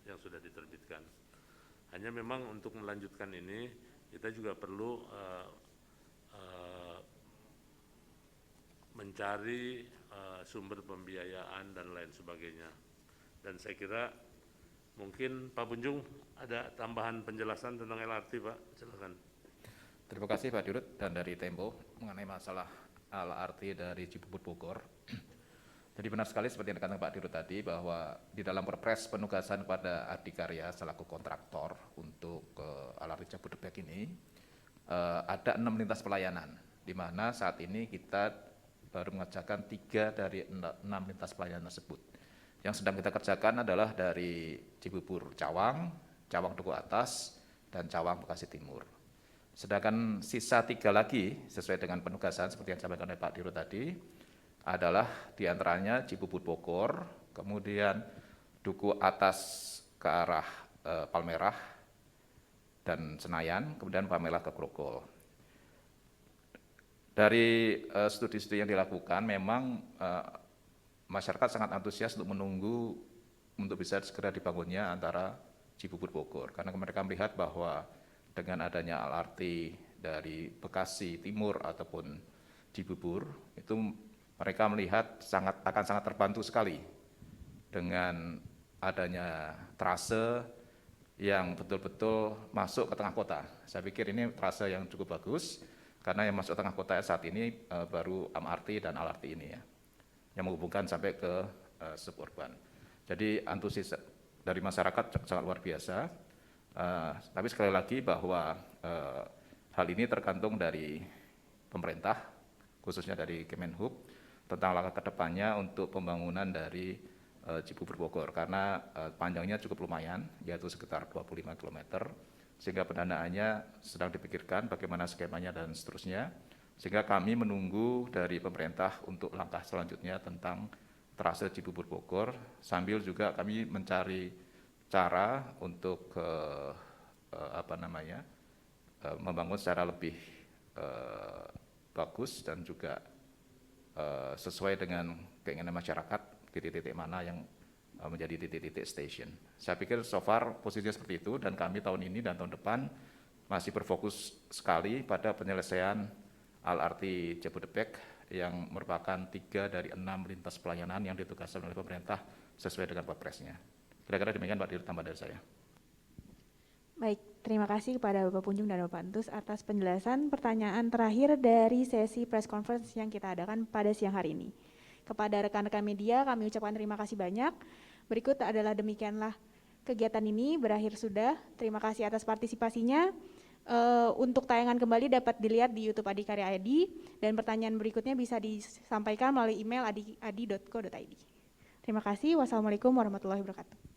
yang sudah diterbitkan. Hanya memang untuk melanjutkan ini kita juga perlu mencari sumber pembiayaan dan lain sebagainya. Dan saya kira mungkin Pak Punjung ada tambahan penjelasan tentang LRT, Pak. Silakan. Terima kasih Pak Dirut dan dari Tempo mengenai masalah LRT dari Cibubur Bogor. Jadi benar sekali seperti yang dikatakan Pak Dirut tadi bahwa di dalam Perpres penugasan kepada Adikarya selaku kontraktor untuk LRT Jabodebek ini ada 6 lintas pelayanan, di mana saat ini kita baru mengerjakan 3 dari 6 lintas pelayanan tersebut. Yang sedang kita kerjakan adalah dari Cibubur Cawang, Cawang Duku Atas, dan Cawang Bekasi Timur. Sedangkan sisa 3 lagi sesuai dengan penugasan seperti yang disampaikan oleh Pak Dirut tadi adalah diantaranya Cibubur Bogor, kemudian Duku Atas ke arah Palmerah dan Senayan, kemudian Palmerah ke Grogol. Dari studi-studi yang dilakukan memang masyarakat sangat antusias untuk menunggu untuk bisa segera dibangunnya antara Cibubur Bogor, karena mereka melihat bahwa dengan adanya LRT dari Bekasi Timur ataupun Cibubur itu mereka melihat akan sangat terbantu sekali dengan adanya trase yang betul-betul masuk ke tengah kota. Saya pikir ini trase yang cukup bagus karena yang masuk tengah kota saat ini baru MRT dan LRT ini ya, yang menghubungkan sampai ke suburban. Jadi antusias dari masyarakat sangat luar biasa. Tapi sekali lagi bahwa hal ini tergantung dari pemerintah, khususnya dari Kemenhub, tentang langkah kedepannya untuk pembangunan dari Cibubur Bogor, karena panjangnya cukup lumayan, yaitu sekitar 25 km, sehingga pendanaannya sedang dipikirkan bagaimana skemanya dan seterusnya, sehingga kami menunggu dari pemerintah untuk langkah selanjutnya tentang trase Cibubur Bogor, sambil juga kami mencari cara untuk membangun secara lebih bagus dan juga sesuai dengan keinginan masyarakat titik-titik mana yang menjadi titik-titik station. Saya pikir so far posisinya seperti itu, dan kami tahun ini dan tahun depan masih berfokus sekali pada penyelesaian LRT Jabodebek yang merupakan 3 dari 6 lintas pelayanan yang ditugaskan oleh pemerintah sesuai dengan Perpresnya. Kira-kira demikian Pak Dirut, tambah dari saya. Baik, terima kasih kepada Bapak Punjung dan Bapak Antus atas penjelasan. Pertanyaan terakhir dari sesi press conference yang kita adakan pada siang hari ini. Kepada rekan-rekan media kami ucapkan terima kasih banyak. Berikut adalah demikianlah kegiatan ini berakhir sudah. Terima kasih atas partisipasinya. Untuk tayangan kembali dapat dilihat di YouTube Adikarya ID, dan pertanyaan berikutnya bisa disampaikan melalui email adi.co.id. Terima kasih. Wassalamualaikum warahmatullahi wabarakatuh.